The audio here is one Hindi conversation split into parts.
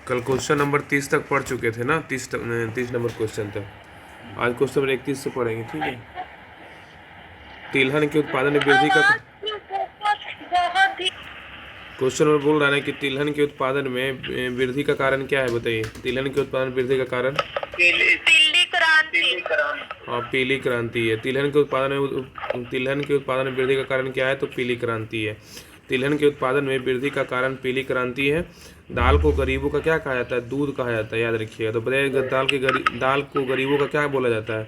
कल क्वेश्चन नंबर 30 तक पढ़ चुके थे ना, 30 नंबर क्वेश्चन तक। आज क्वेश्चन नंबर 31 से पढ़ेंगे, ठीक है। तिलहन के उत्पादन में वृद्धि का बहुत ही क्वेश्चन नंबर बोल रहा है कि तिलहन के उत्पादन में वृद्धि का कारण क्या है, बताइए। तिलहन के उत्पादन में वृद्धि का कारण पीली क्रांति। हाँ, पीली क्रांति है। तिलहन के उत्पादन में वृद्धि का कारण क्या है, तो पीली क्रांति है। तिलहन के उत्पादन में वृद्धि का कारण पीली क्रांति है। दाल को गरीबों का क्या कहा जाता है, दूध कहा जाता है, याद रखिएगा। तो बताइए, दाल को गरीबों का क्या बोला जाता है।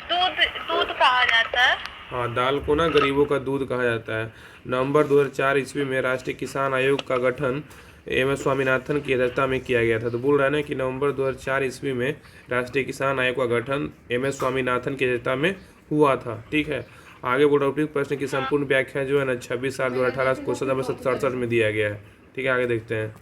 दूध दूध कहा जाता है। हाँ, दाल को ना गरीबों का दूध कहा जाता है। नवंबर 2004 ईस्वी में राष्ट्रीय किसान आयोग का गठन एम.एस. स्वामीनाथन की अध्यक्षता में किया गया था। तो बोल रहा है ना कि नवंबर 2004 ईस्वी में राष्ट्रीय किसान आयोग का गठन एम.एस. स्वामीनाथन की अध्यक्षता में हुआ था, ठीक है। आगे बोल रहा हूँ, प्रश्न की संपूर्ण व्याख्या जो है ना 26/7/2018 क्वेश्चन नंबर 67 में दिया गया है, ठीक है। आगे देखते हैं।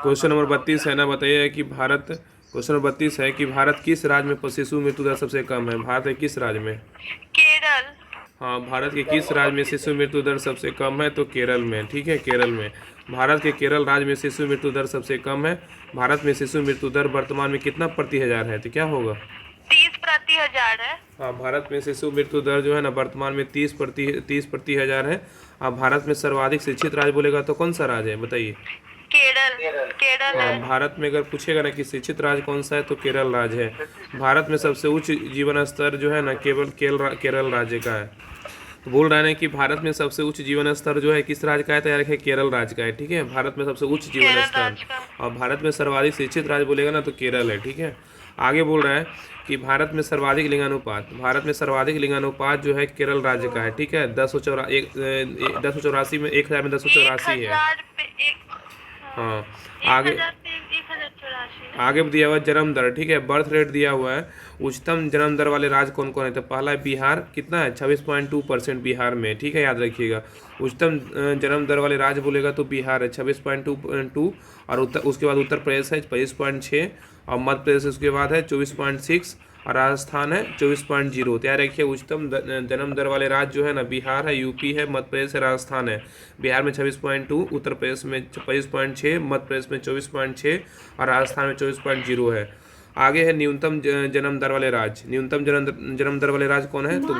क्वेश्चन नंबर 32 है ना, बताइए कि क्वेश्चन नंबर 32 है कि भारत किस राज्य में शिशु मृत्यु दर सबसे कम है। भारत के किस राज्य में? केरल। हाँ, भारत के किस राज्य में शिशु मृत्यु दर सबसे कम है, तो केरल में, ठीक है, केरल में। भारत के केरल राज्य में शिशु मृत्यु दर सबसे कम है। भारत में शिशु मृत्यु दर वर्तमान में कितना प्रति हजार है, तो क्या होगा? 30/1000 है। हाँ, भारत में शिशु मृत्यु दर जो है ना वर्तमान में 30 प्रति हजार है। अब भारत में सर्वाधिक शिक्षित राज्य बोलेगा तो कौन सा राज्य है, बताइए। केरल हाँ, है। भारत में अगर पूछेगा ना कि शिक्षित राज्य कौन सा है, तो केरल राज्य है। भारत में सबसे उच्च जीवन स्तर जो है ना केवल केरल राज्य का है। तो बोल रहा है ना कि भारत में सबसे उच्च जीवन स्तर जो है किस राज्य का है, तो यार है केरल राज्य का है, ठीक है। भारत में सबसे उच्च जीवन केरल स्तर। राज्य का। और भारत में सर्वाधिक शिक्षित राज्य बोलेगा ना तो केरल है, ठीक है। आगे बोल रहा है कि भारत में सर्वाधिक लिंगानुपात जो है केरल राज्य का है, ठीक है। 1084 में 1000 में 1084 है। 1000 पे एक। हाँ, आगे 1084। आगे दिया हुआ है जन्म दर, ठीक है, बर्थ रेट दिया हुआ है। उच्चतम जन्म दर वाले राज्य कौन कौन है, तो पहला है बिहार, कितना है 26.2% बिहार में, ठीक है, याद रखिएगा। उच्चतम जन्म दर वाले राज्य बोलेगा तो बिहार है 26.2। और उसके बाद उत्तर प्रदेश है 25.6। और मध्य प्रदेश उसके बाद है 24.6। और राजस्थान है 24.0। तो याद रखिए, उच्चतम जन्म दर वाले राज्य जो है ना बिहार है, यूपी है, मध्य प्रदेश है, राजस्थान है। बिहार में 26.2, उत्तर प्रदेश में 25.6, मध्य प्रदेश में 24.6 और राजस्थान में 24.0 है। आगे है न्यूनतम जन्म दर वाले राज्य। न्यूनतम जन्म दर वाले राज्य कौन है, तो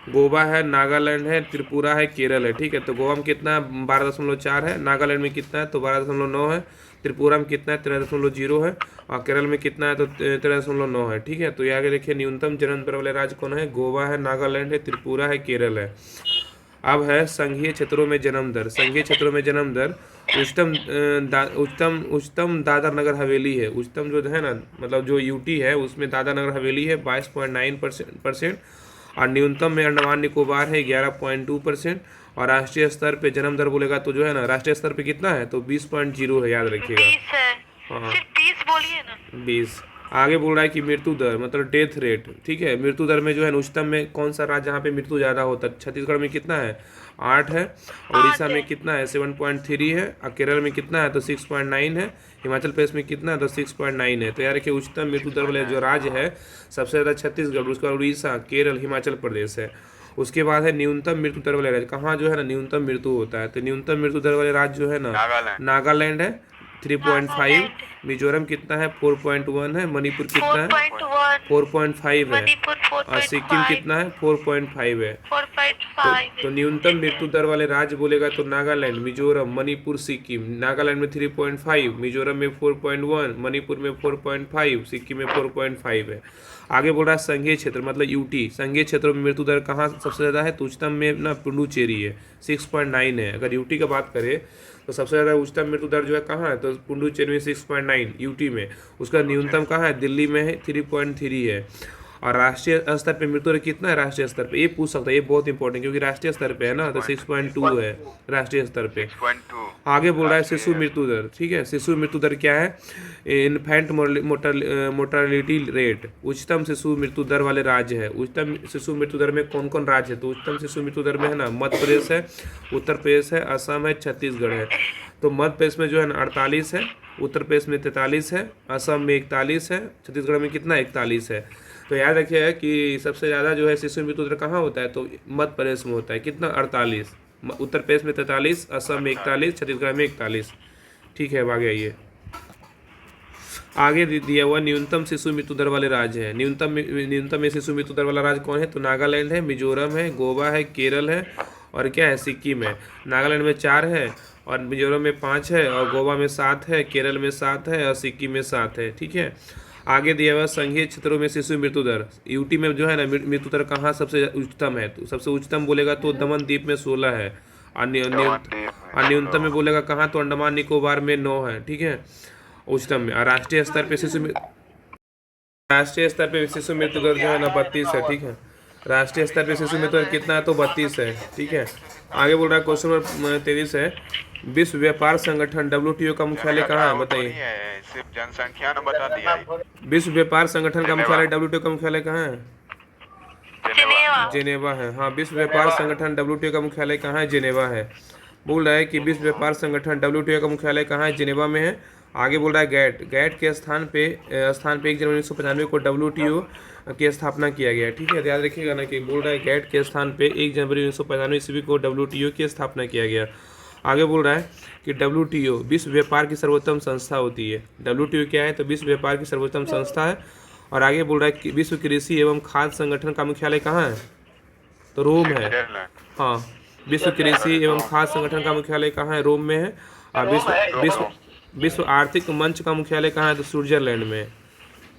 गोवा है, नागालैंड है, त्रिपुरा है, केरल है, ठीक है। तो गोवा में कितना है, 12.4 है। नागालैंड में कितना है, तो 12.9 है। त्रिपुरा में कितना है, 13.0 है। और केरल में कितना है, तो 13.9 है, ठीक है। तो ये आगे देखिए, न्यूनतम जन्म दर वाले राज्य कौन है, गोवा है, नागालैंड है, त्रिपुरा है, केरल है। अब है संघीय क्षेत्रों में जन्म दर। संघीय क्षेत्रों में जन्म दर उच्चतम दादर नगर हवेली है। उच्चतम जो है ना, मतलब जो यूटी है उसमें दादर नगर हवेली है 22.9%। और न्यूनतम में अंडमान निकोबार है 11.2%। और राष्ट्रीय स्तर पे जन्म दर बोलेगा तो जो है ना, राष्ट्रीय स्तर पे कितना है, तो 20.0 है, याद रखिएगा। 20 है। हाँ, सिर्फ 20 बोलिए ना। 20। आगे बोल रहा है कि मृत्यु दर मतलब डेथ रेट, ठीक है। मृत्यु दर में जो है ना, उच्चतम में कौन सा राज्य जहाँ पे मृत्यु ज़्यादा होता है, छत्तीसगढ़ में कितना है, 8 है। उड़ीसा 8 में है। कितना है, 7.3 है। और केरल में कितना है, तो 6.9 है। हिमाचल प्रदेश में कितना है, तो 6.9 है। तो यार देखिए, उच्चतम मृत्यु दर वाले जो राज्य है सबसे ज़्यादा छत्तीसगढ़, उसके बाद उड़ीसा, केरल, हिमाचल प्रदेश है। उसके बाद है न्यूनतम मृत्यु दर वाले राज्य, कहाँ जो है ना न्यूनतम मृत्यु होता है, तो न्यूनतम मृत्यु दर वाले राज्य जो है ना, नागालैंड है 3.5। मिजोरम कितना है, 4.1 है। मणिपुर कितना है, 4.1। 4.5 है। मणिपुर और सिक्किम 4.5। कितना है, 4.5 है। 4.5 तो है। न्यूनतम मृत्यु दर वाले राज्य बोलेगा तो नागालैंड, मिजोरम, मणिपुर, सिक्किम। नागालैंड में 3.5, मिजोरम में 4.1, मणिपुर में 4.5, सिक्किम में 4.5 है। आगे बोल रहा है संघीय क्षेत्र मतलब यूटी। संघीय क्षेत्रों में मृत्यु दर कहाँ सबसे ज़्यादा है, तो उच्चतम में ना पुडुचेरी है 6.9 है। अगर यूटी का बात करें तो सबसे ज़्यादा उच्चतम मृत्यु दर जो है कहाँ है, तो पुडुचेरी में 6.9 यूटी में। उसका न्यूनतम कहाँ है, दिल्ली में है 3.3 है। और राष्ट्रीय स्तर पे मृत्यु दर कितना है, राष्ट्रीय स्तर पे ये पूछ सकता है, ये बहुत इंपॉर्टेंट क्योंकि राष्ट्रीय स्तर पे है ना, तो 6.2 है राष्ट्रीय स्तर पे। आगे बोल रहा है शिशु मृत्यु दर, ठीक है। शिशु मृत्यु दर क्या है, इन्फेंट मोर्टालिटी रेट। उच्चतम शिशु मृत्यु दर वाले राज्य है। उच्चतम शिशु मृत्यु दर में कौन कौन राज्य है, तो उच्चतम शिशु मृत्यु दर में है ना मध्य प्रदेश है, उत्तर प्रदेश है, असम है, छत्तीसगढ़ है। तो मध्य प्रदेश में जो है ना 48 है, उत्तर प्रदेश में 43 है, असम में 41 है, छत्तीसगढ़ में कितना 41 है। तो याद रखिएगा कि सबसे ज़्यादा जो है शिशु मृत्यु दर कहाँ होता है, तो मध्य प्रदेश में होता है, कितना 48। उत्तर प्रदेश में 43, असम में 41, छत्तीसगढ़ में 41। ठीक है, अब आगे आइए। आगे दिया हुआ न्यूनतम शिशु मृत्यु दर वाले राज्य है। न्यूनतम में शिशु मृत्यु दर वाला राज्य कौन है? तो नागालैंड है, मिजोरम है, गोवा है, केरल है और क्या है? सिक्किम है। नागालैंड में 4 है और मिजोरम में 5 है और गोवा में 7 है, केरल में 7 है और सिक्किम में 7 है। ठीक है, आगे दिया हुआ संघीय क्षेत्रों में शिशु मृत्यु दर। यूटी में जो है ना मृत्यु दर कहाँ सबसे उच्चतम है? तो सबसे उच्चतम बोलेगा तो दमन द्वीप में 16 है और न्यूनतम में बोलेगा कहाँ? तो अंडमान निकोबार में 9 है। ठीक है, उच्चतम में। और राष्ट्रीय स्तर पे शिशु मृत्यु दर जो है ना 32 है। ठीक है, राष्ट्रीय स्तर पे शिशु मृत्यु दर कितना है? तो 32 है। ठीक है, आगे बोल रहा है क्वेश्चन नंबर 23 है, विश्व व्यापार संगठन WTO का मुख्यालय कहाँ है? बताइए। सिर्फ जनसंख्या न बता दिया। विश्व व्यापार संगठन का मुख्यालय WTO का मुख्यालय कहाँ है? जिनेवा। जेनेवा है। हाँ, विश्व व्यापार संगठन WTO का मुख्यालय कहाँ है? जेनेवा है। बोल रहा है कि विश्व व्यापार संगठन WTO का मुख्यालय कहाँ है? जेनेवा में है। आगे बोल रहा है गैट के स्थान पे 1 जनवरी 1995 को WTO की स्थापना किया गया। ठीक है, याद रखिएगा ना कि बोल रहा है गैट के स्थान पे 1 जनवरी 1995 ईस्वी को WTO की स्थापना किया गया। आगे बोल रहा है कि WTO विश्व व्यापार की सर्वोत्तम संस्था होती है। WTO क्या है? तो विश्व व्यापार की सर्वोत्तम संस्था है। और आगे बोल रहा है कि विश्व कृषि एवं खाद्य संगठन का मुख्यालय कहाँ है? तो रोम है। हाँ, विश्व कृषि एवं खाद्य संगठन का मुख्यालय कहाँ है? रोम में है। और विश्व आर्थिक मंच का मुख्यालय कहाँ है? तो स्विट्जरलैंड में।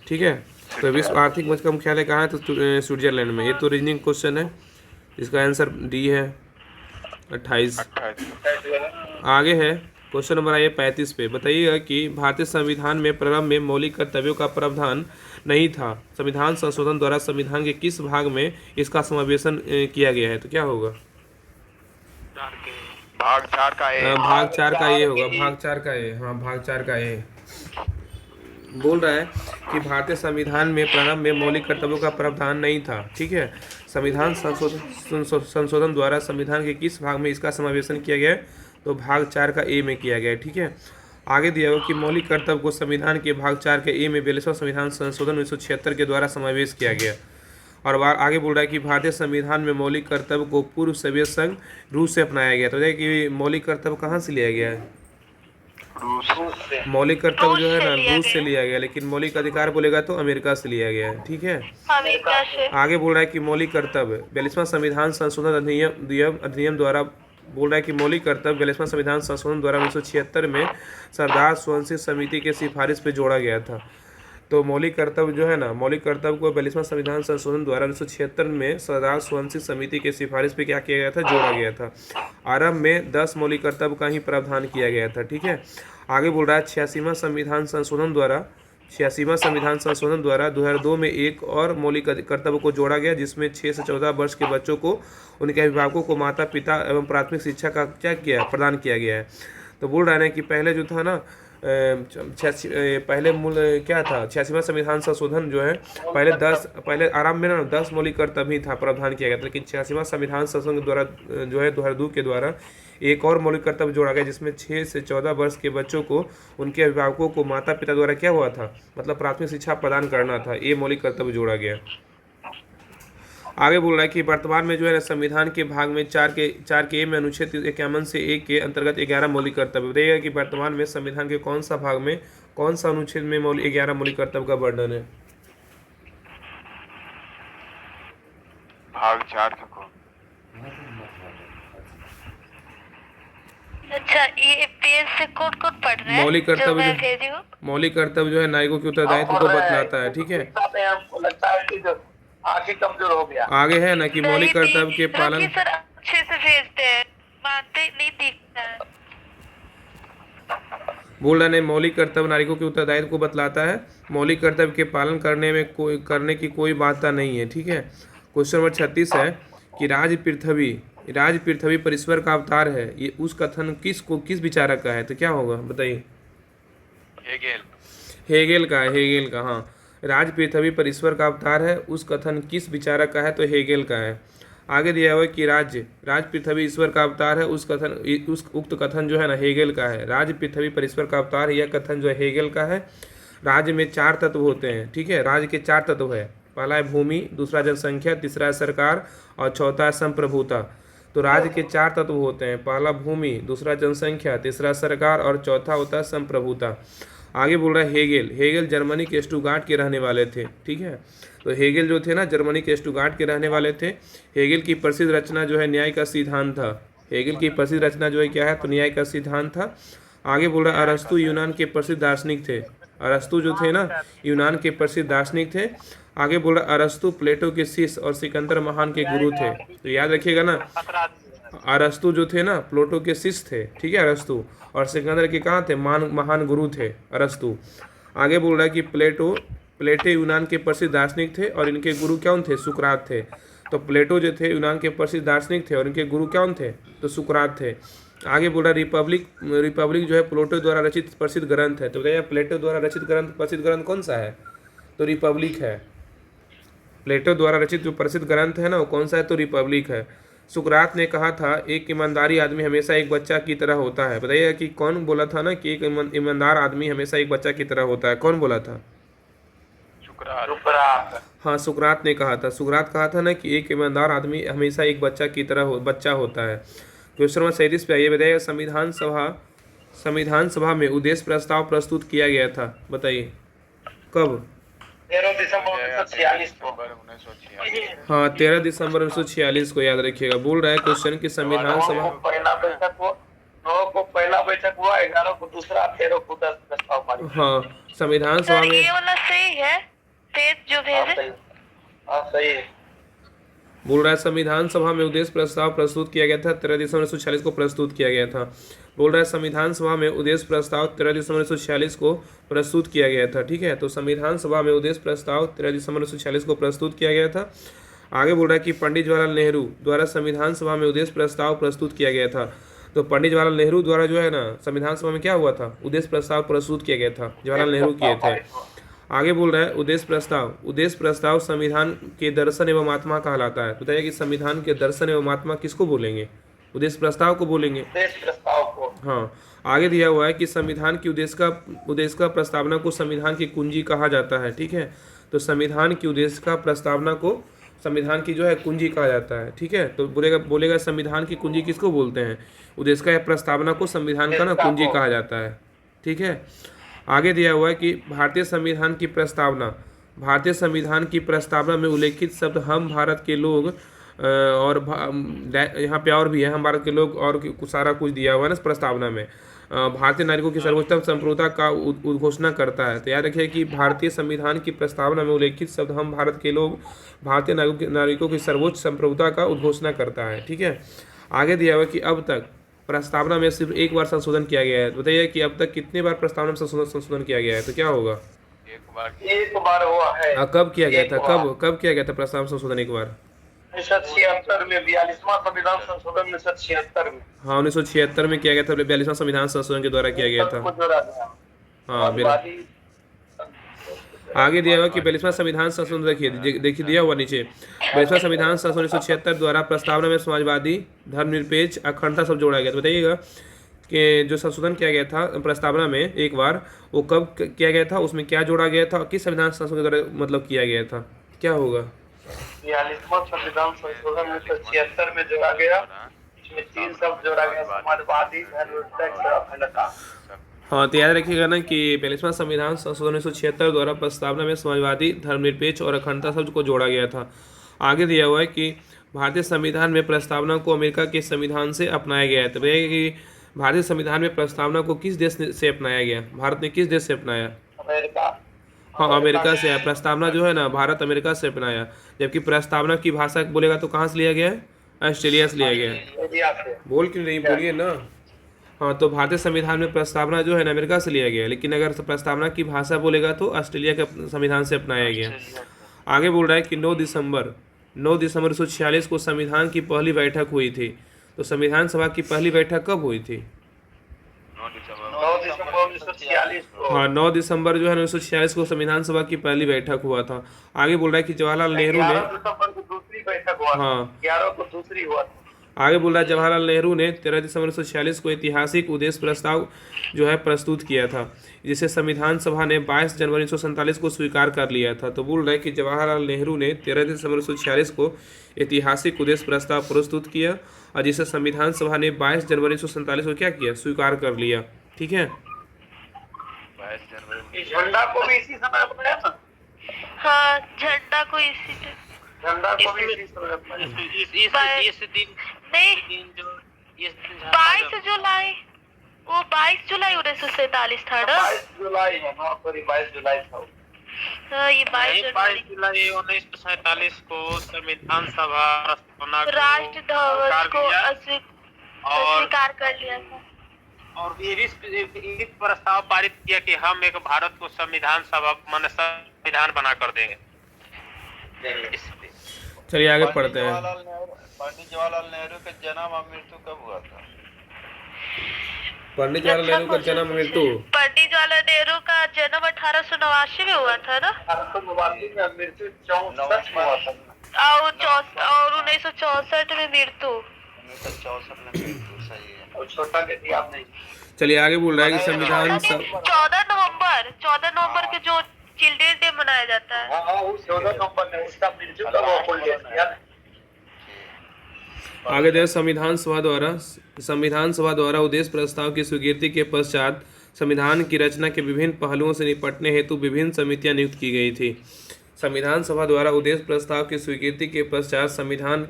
ठीक है, तो विश्व आर्थिक मंच का मुख्यालय कहाँ है? तो स्विट्जरलैंड में। ये तो रीजनिंग क्वेश्चन है, इसका आंसर डी है 28। आगे है क्वेश्चन नंबर आइए 35 पे। बताइएगा कि भारतीय संविधान में प्रारंभ में मौलिक कर्तव्यों का प्रावधान नहीं था। संविधान संशोधन द्वारा संविधान के किस भाग में इसका समावेशन किया गया है? तो क्या होगा? भाग 4 का ए। भाग 4 का ये होगा, भाग 4 का ए। हाँ, भाग 4 का ए। बोल रहा है कि भारतीय संविधान में प्रारंभ में मौलिक कर्तव्यों का प्रावधान नहीं था। ठीक है, संविधान संशोधन द्वारा संविधान के किस भाग में इसका समावेशन किया गया है? तो भाग 4 का ए में किया गया है। ठीक है, आगे दिया हुआ कि मौलिक कर्तव्य को संविधान के भाग 4 के ए में 42वां संविधान संशोधन 1976 के द्वारा समावेश किया गया। और आगे बोल रहा है कि भारतीय संविधान में मौलिक कर्तव्य को पूर्व सोवियत संघ रूस से अपनाया गया। तो देखिए कि मौलिक कर्तव्य कहाँ से लिया गया है? मौलिक कर्तव्य जो है ना रूस से लिया गया, लेकिन मौलिक अधिकार बोलेगा तो अमेरिका से लिया गया है। ठीक है, अमेरिका से। आगे बोल रहा है कि मौलिक कर्तव्य 42वां संविधान संशोधन अधिनियम द्वारा बोल रहा है कि मौलिक कर्तव्य 42वां संविधान संशोधन द्वारा 1976 में सरदार स्वयंसिद्ध समिति के सिफारिश पे जोड़ा गया था। तो मौलिक कर्तव्य जो है ना, मौलिक कर्तव्य को 42वां संविधान संशोधन द्वारा 1976 में सरदार स्वयंसिद्ध समिति के सिफारिश पे क्या किया गया था? जोड़ा गया था। आरंभ में 10 मौलिक कर्तव्य का ही प्रावधान किया गया था। ठीक है, आगे बोल रहा है 86वां संविधान संशोधन द्वारा 2002 में एक और मौलिक कर्तव्य को जोड़ा गया, जिसमें 6 से 14 वर्ष के बच्चों को उनके अभिभावकों को माता पिता एवं प्राथमिक शिक्षा का क्या किया? प्रदान किया गया है। तो बोल रहा है कि पहले जो था ना पहले मूल क्या था? 86वां संविधान संशोधन जो है पहले आरंभ में ना 10 मौलिक कर्तव्य ही था प्रावधान किया गया था, लेकिन 86वां संविधान संशोधन द्वारा जो है 2002 के द्वारा एक और मौलिक कर्तव्य जोड़ा गया, जिसमें 6 से 14 वर्ष के बच्चों को उनके अभिभावकों को माता पिता द्वारा क्या हुआ था? मतलब प्राथमिक शिक्षा प्रदान करना था। ये मौलिक कर्तव्य जोड़ा गया। आगे बोल रहा है कि वर्तमान में जो है ना संविधान के भाग में 4 के ए में अनुच्छेद 51 से 1 के अंतर्गत 11 मौलिक कर्तव्य। बताइएगा कि वर्तमान में संविधान के कौन सा भाग में कौन सा अनुच्छेद में 11 मौलिक कर्तव्य का वर्णन है? भाग 4 का कौन? अच्छा, ये पेज से कोड पढ़ रहे हैं। मौलिक कर्तव्य जो है नागरिकों के उत्तरदायित्व को बतलाता है। ठीक है, हमको लगता है कि जो आगे कमजोर हो गया। आगे है ना कि मौलिक कर्तव्य के पालन। सर अच्छे से भेजते हैं, मानते नहीं दिखता है। बोल रहा है मौलिक कर्तव्य नागरिकों के उत्तरदायित्व को बतलाता है। मौलिक कर्तव्य के पालन करने की कोई बाध्यता नहीं है। ठीक है, क्वेश्चन नंबर 36 है कि राज पृथ्वी पर ईश्वर का अवतार है। ये उस कथन किस विचारक का है? तो क्या होगा? बताइए। हेगेल का। हाँ, राज पृथ्वी पर ईश्वर का अवतार है, उस कथन किस विचारक का है? तो हेगेल का है। आगे दिया हुआ है कि राज पृथ्वी ईश्वर का अवतार है, उस उक्त कथन जो है ना हेगेल का है। राज पृथ्वी पर ईश्वर का अवतार, यह कथन जो है हेगेल का है। राज्य में 4 तत्व होते हैं। ठीक है, राज्य के 4 तत्व है। पहला है भूमि, दूसरा जनसंख्या, तीसरा है सरकार और चौथा है संप्रभुता। तो राज्य के 4 तत्व होते हैं, पहला भूमि, दूसरा जनसंख्या, तीसरा सरकार और चौथा होता है संप्रभुता। आगे बोल रहा है हेगेल जर्मनी के स्टुटगार्ट के रहने वाले थे, ठीक है। तो हेगेल जो थे ना जर्मनी के स्टुटगार्ट के रहने वाले थे। हेगेल की प्रसिद्ध रचना जो है न्याय का सिद्धांत था। हेगेल की प्रसिद्ध रचना जो है क्या है, तो न्याय का सिद्धांत था। आगे बोल रहा है अरस्तु यूनान के प्रसिद्ध दार्शनिक थे। अरस्तु जो थे ना यूनान के प्रसिद्ध दार्शनिक थे। आगे बोल रहा है अरस्तु प्लेटो के शिष्य और सिकंदर महान के गुरु थे। तो याद रखिएगा ना, अरस्तु जो थे ना प्लेटो के शिष्य थे, ठीक है, अरस्तु, और सिकंदर के कहाँ थे, महान गुरु थे अरस्तु। आगे बोल रहा है कि प्लेटो यूनान के प्रसिद्ध दार्शनिक थे और इनके गुरु कौन थे, सुकरात थे। तो प्लेटो जो थे यूनान के प्रसिद्ध दार्शनिक थे और इनके गुरु कौन थे, तो सुकरात थे। आगे बोल रहा है रिपब्लिक जो है प्लेटो द्वारा रचित प्रसिद्ध ग्रंथ है। तो बताइए प्लेटो द्वारा रचित प्रसिद्ध ग्रंथ कौन सा है, तो रिपब्लिक है। प्लेटो द्वारा रचित जो प्रसिद्ध ग्रंथ है ना वो कौन सा है, तो रिपब्लिक है। सुकरात ने कहा था एक ईमानदारी आदमी हमेशा एक बच्चा की तरह होता है। बताइए कि कौन बोला था ना कि एक ईमानदार आदमी हमेशा एक बच्चा की तरह होता है, कौन बोला था, सुकरात। हाँ सुकरात ने कहा था। सुकरात कहा था ना कि एक ईमानदार आदमी हमेशा एक बच्चा की तरह बच्चा होता है। क्वेश्चन नंबर 37 पे आइए, बताइए संविधान सभा में उद्देश्य प्रस्ताव प्रस्तुत किया गया था, बताइए कब, 13 दिसंबर 1946 को। 1946। हाँ 13 दिसंबर 1946 को, याद रखिएगा। बोल रहा है क्वेश्चन की संविधान सभा पहला बैठक हुआ, 9 को पहला बैठक हुआ, 11 को दूसरा, 13 को 10 प्रस्ताव पारित। हाँ संविधान सभा सर में ये वाला सही है, तेज जो भेजे। हाँ सही है। बोल रहा है संविधान सभा में उद्देश्य प्रस्ताव प्रस्तुत किया गया था, 13 दिसंबर 1946 को प्रस्तुत किया गया था। बोल रहा है संविधान सभा में उद्देश्य प्रस्ताव 13 दिसंबर 1946 को प्रस्तुत किया गया था, ठीक है। तो संविधान सभा में उद्देश्य प्रस्ताव 13 दिसंबर 1946 को प्रस्तुत किया गया था। आगे बोल रहा है कि पंडित जवाहरलाल नेहरू द्वारा संविधान सभा में उद्देश्य प्रस्ताव प्रस्तुत किया गया था। तो पंडित जवाहरलाल नेहरू द्वारा जो है ना संविधान सभा में क्या हुआ था, उद्देश्य प्रस्ताव प्रस्तुत किया गया था, जवाहरलाल नेहरू किए थे। आगे बोल रहा है उद्देश्य प्रस्ताव संविधान के दर्शन एवं आत्मा कहलाता है। बताइए कि संविधान के दर्शन एवं आत्मा किसको बोलेंगे, उद्देश्य प्रस्ताव को बोलेंगे। उद्देश्य प्रस्ताव को। हाँ आगे दिया हुआ है कि संविधान की उद्देश्य का प्रस्तावना को संविधान की कुंजी कहा जाता है, ठीक है। तो संविधान की उद्देश्य का प्रस्तावना को संविधान की जो है कुंजी कहा जाता है, ठीक है। तो बोलेगा संविधान की कुंजी किसको बोलते हैं, उद्देश्य का प्रस्तावना को संविधान का ना कुंजी कहा जाता है, ठीक है। आगे दिया हुआ है कि भारतीय संविधान की प्रस्तावना में उल्लेखित शब्द हम भारत के लोग और यहाँ पे और भी है, हम भारत के लोग और सारा कुछ दिया हुआ है ना प्रस्तावना में। भारतीय नागरिकों की सर्वोच्चतम संप्रभुता का उद्घोषणा करता है। तो याद रखिए कि भारतीय संविधान की प्रस्तावना में उल्लेखित शब्द हम भारत के लोग भारतीय नागरिकों की सर्वोच्च संप्रभुता का उद्घोषणा करता है, ठीक है। आगे दिया हुआ कि अब तक प्रस्तावना में सिर्फ एक बार संशोधन किया गया है। बताइए कि अब तक कितने बार प्रस्तावना में संशोधन किया गया है, तो क्या होगा, एक बार हुआ है। कब किया गया था, कब किया गया था प्रस्तावना संशोधन एक बार, 1976 में 42वां संविधान संशोधन 1976 में। हाँ 1976 में किया गया था, 42वां संविधान संशोधन के द्वारा किया गया था। हाँ आगे दिया हुआ कि 42वां संविधान संशोधन देखिए दिया हुआ नीचे 42वां संविधान संशोधन 1976 द्वारा प्रस्तावना में समाजवादी, धर्मनिरपेक्ष, अखंडता सब जोड़ा गया। तो बताइएगा कि जो संशोधन किया गया था प्रस्तावना में एक बार, वो कब किया गया था, उसमें क्या जोड़ा गया था, किस संविधान संशोधन के द्वारा मतलब किया गया था, क्या होगा। 42वां संविधान संशोधन 1976 में जोड़ा गया, इसमें 3 शब्द जोड़ा गया, समाजवादी, धर्मनिरपेक्ष और अखंडता। हाँ तो याद रखिएगा ना कि 42वां संविधान संशोधन 1976 द्वारा प्रस्तावना में समाजवादी, धर्मनिरपेक्ष और अखंडता शब्द को जोड़ा गया था। आगे दिया हुआ है कि भारतीय संविधान में प्रस्तावना को अमेरिका के संविधान से अपनाया गया है। तो बताइए कि भारतीय संविधान में प्रस्तावना को किस देश से अपनाया गया, भारत ने किस देश से अपनाया, अमेरिका। हाँ अमेरिका से है। प्रस्तावना जो है ना भारत अमेरिका से अपनाया, जबकि प्रस्तावना की भाषा बोलेगा तो कहाँ से लिया गया है, ऑस्ट्रेलिया से लिया गया है। बोल क्यों नहीं, बोलिए ना। हाँ तो भारतीय संविधान में प्रस्तावना जो है ना अमेरिका से लिया गया है, लेकिन अगर प्रस्तावना की भाषा बोलेगा तो ऑस्ट्रेलिया के संविधान से अपनाया गया। आगे बोल रहा है कि 9 दिसंबर 1946 को संविधान की पहली बैठक हुई थी। तो संविधान सभा की पहली बैठक कब हुई थी, 9 दिसंबर 1946 को। हाँ 9 दिसंबर जो है 1946 को संविधान सभा की पहली बैठक हुआ था। आगे बोल रहा है कि जवाहरलाल नेहरू ने, 11 दिसंबर को दूसरी बैठक हुआ, हाँ 11 को दूसरी हुआ। आगे बोल रहा है जवाहरलाल नेहरू ने 13 दिसंबर 1946 को ऐतिहासिक उद्देश्य प्रस्ताव जो है प्रस्तुत किया था, जिसे संविधान सभा ने 22 जनवरी 1947 को स्वीकार कर लिया था। तो बोल रहा है कि जवाहरलाल नेहरू ने 13 दिसंबर 1946 को ऐतिहासिक उद्देश्य प्रस्ताव प्रस्तुत किया और जिसे संविधान सभा ने 22 जनवरी 1947 को क्या किया, स्वीकार कर लिया। ठीक है, 22 जनवरी इस झंडा को भी इसी समय अपनाया था। हाँ, झंडा को इसी दिन झंडा को भी इसी समय अपनाया। इस दिन नहीं, जो इस दिन 22 जुलाई, वो 22 जुलाई 1947 था ना। 22 जुलाई है, हाँ सॉरी 22 जुलाई था वो। हाँ, ये 22 22 जनवरी जुलाई 1947 को संविधान सभा स्थापना को राष्ट्र ध्वज स्वीकार को किया और स्वीकार कर लिया था। और ये भी प्रस्ताव पारित किया कि हम एक भारत को संविधान सभा माने संविधान बना कर देंगे। चलिए आगे पढ़ते हैं। पंडित जवाहरलाल नेहरू का जन्म और मृत्यु कब हुआ था? पंडित जवाहरलाल नेहरू का जन्म और मृत्यु पंडित जवाहरलाल नेहरू का जन्म 1889 में हुआ था ना, 1889 में, मृत्यु 64 में हुआ था। और 1964 में मृत्यु। 1964 में मृत्यु, सही है। और छोटा बेटी आप नहीं। चलिए आगे बोल रहा है कि संविधान 14 नवंबर के जो चिल्ड्रेन डे मनाया जाता है। हाँ उस 14 नवंबर में उसका मृत्यु का वो फुल डेट किया ना। आगे दे संविधान सभा द्वारा उद्देश्य प्रस्ताव की स्वीकृति के पश्चात संविधान की रचना के विभिन्न पहलुओं से निपटने हेतु विभिन्न समितियां नियुक्त की गई थी। संविधान सभा द्वारा उद्देश्य प्रस्ताव की स्वीकृति के पश्चात संविधान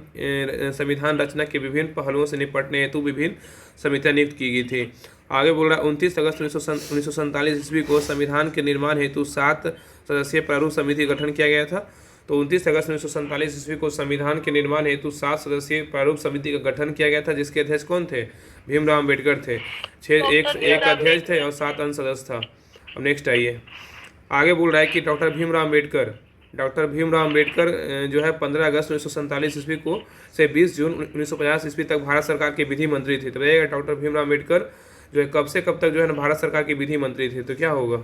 रचना के विभिन्न पहलुओं से निपटने हेतु विभिन्न समितियां नियुक्त की गई थी। आगे बोल रहा है 29 अगस्त 1947 ईस्वी को संविधान के निर्माण हेतु 7 सदस्यीय प्रारूप समिति का गठन किया गया था। तो 29 अगस्त 1947 ईस्वी को संविधान के निर्माण हेतु 7 सदस्यीय प्रारूप समिति का गठन किया गया था, जिसके अध्यक्ष कौन थे? भीमराव अम्बेडकर थे। एक अध्यक्ष थे और 7 अन्य सदस्य था। अब नेक्स्ट आइए, आगे बोल रहा है कि डॉक्टर भीमराव अम्बेडकर जो है 15 अगस्त 1947 ईस्वी को से 20 जून 1950 ईस्वी तक भारत सरकार के विधि मंत्री थे। तो रहेगा डॉक्टर भीमराव अम्बेडकर जो है कब से कब तक जो है ना भारत सरकार के विधि मंत्री थे। तो क्या होगा?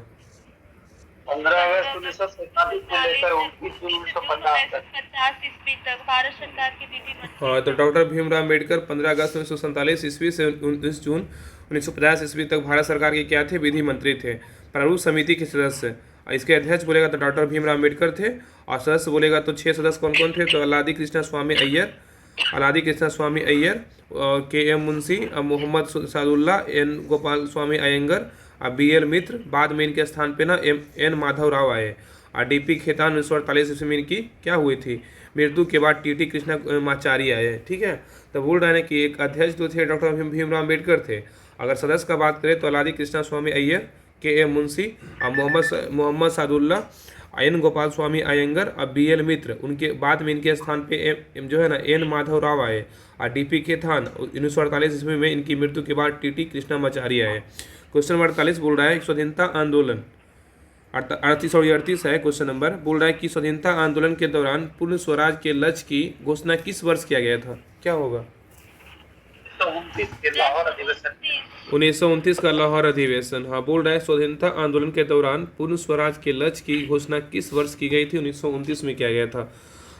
15 अगस्त 1947 से लेकर 29 जून 1950 तक भारत सरकार के विधि मंत्री। हाँ, तो डॉक्टर भीमराव अम्बेडकर 15 अगस्त 1947 ईस्वी से 19 जून 1950 ईस्वी तक भारत सरकार के क्या थे? विधि मंत्री थे। प्रारूप समिति के सदस्य, इसके अध्यक्ष बोलेगा तो डॉक्टर भीमराव अम्बेडकर थे और सदस्य बोलेगा तो 6 सदस्य कौन कौन थे? तो अलादी कृष्णा स्वामी अय्यर, के.एम. मुंशी, मोहम्मद सादुल्ला, एन. गोपाल स्वामी अयंगर और बी.एल. मित्र। बाद में इनके स्थान पे ना एन. माधव राव आए और डी.पी. खेतान 1948 ईस्वी में इनकी क्या हुई थी? मृत्यु के बाद टी.टी. कृष्णामाचार्य आए। ठीक है, तो बोल रहे हैं कि एक अध्यक्ष जो थे डॉक्टर भीमराव अम्बेडकर थे। अगर सदस्य का बात करें तो अलादी कृष्णा स्वामी अय्यर, के.एम. मुंशी और मोहम्मद सादुल्ला, एन. गोपाल स्वामी अयंगर और बी.एल. मित्र। उनके बाद में इनके स्थान पे जो है ना एन. माधव राव आए और डी.पी. खेतान 1948 ईस्वी में इनकी मृत्यु के बाद टी.टी. कृष्णामाचार्य आए। क्वेश्चन नंबर 48 बोल रहा है स्वाधीनता आंदोलन 38 है। क्वेश्चन नंबर बोल रहा है कि स्वाधीनता आंदोलन के दौरान पूर्ण स्वराज के लक्ष्य की घोषणा किस वर्ष किया गया था? क्या होगा? 1929 का लाहौर अधिवेशन। हाँ, बोल रहा है स्वाधीनता आंदोलन के दौरान पूर्ण स्वराज के लक्ष्य की घोषणा किस वर्ष की गई थी? 1929 में किया गया था।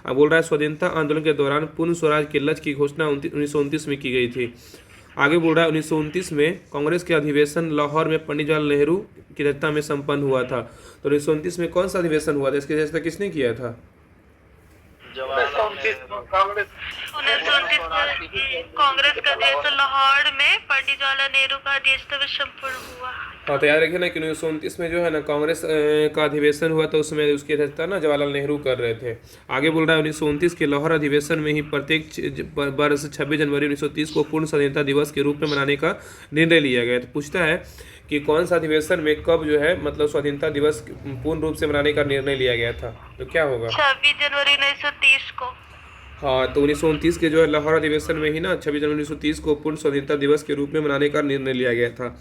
अब बोल रहा है स्वाधीनता आंदोलन के दौरान पूर्ण स्वराज के लक्ष्य की घोषणा 1929 में की गई थी। आगे बोल रहा है 1929 में कांग्रेस के अधिवेशन लाहौर में पंडित जवाहरलाल नेहरू की अध्यक्षता में संपन्न हुआ था। तो 1929 में कौन सा अधिवेशन हुआ था? इसकी अध्यक्षता किसने किया था? कांग्रेस का अधिवेशन लाहौर में पंडित जवाहरलाल नेहरू का अध्यक्षता में संपन्न हुआ। हाँ, तो याद रखिए ना कि 1929 में जो है ना कांग्रेस का अधिवेशन हुआ, तो उसमें उसकी अध्यक्षता ना जवाहरलाल नेहरू कर रहे थे। आगे बोल रहा है 1929 के लाहौर अधिवेशन में ही प्रत्येक वर्ष 26 जनवरी 1930 को पूर्ण स्वाधीनता दिवस के रूप में मनाने का निर्णय लिया गया। तो पूछता है कि कौन सा अधिवेशन में कब जो है मतलब स्वाधीनता दिवस पूर्ण रूप से मनाने का निर्णय लिया गया था? तो क्या होगा? 26 जनवरी 1930 को। हाँ, तो 1929 के जो है लाहौर अधिवेशन में ही ना 26 जनवरी 1930 को पूर्ण स्वाधीनता दिवस के रूप में मनाने का निर्णय लिया गया था।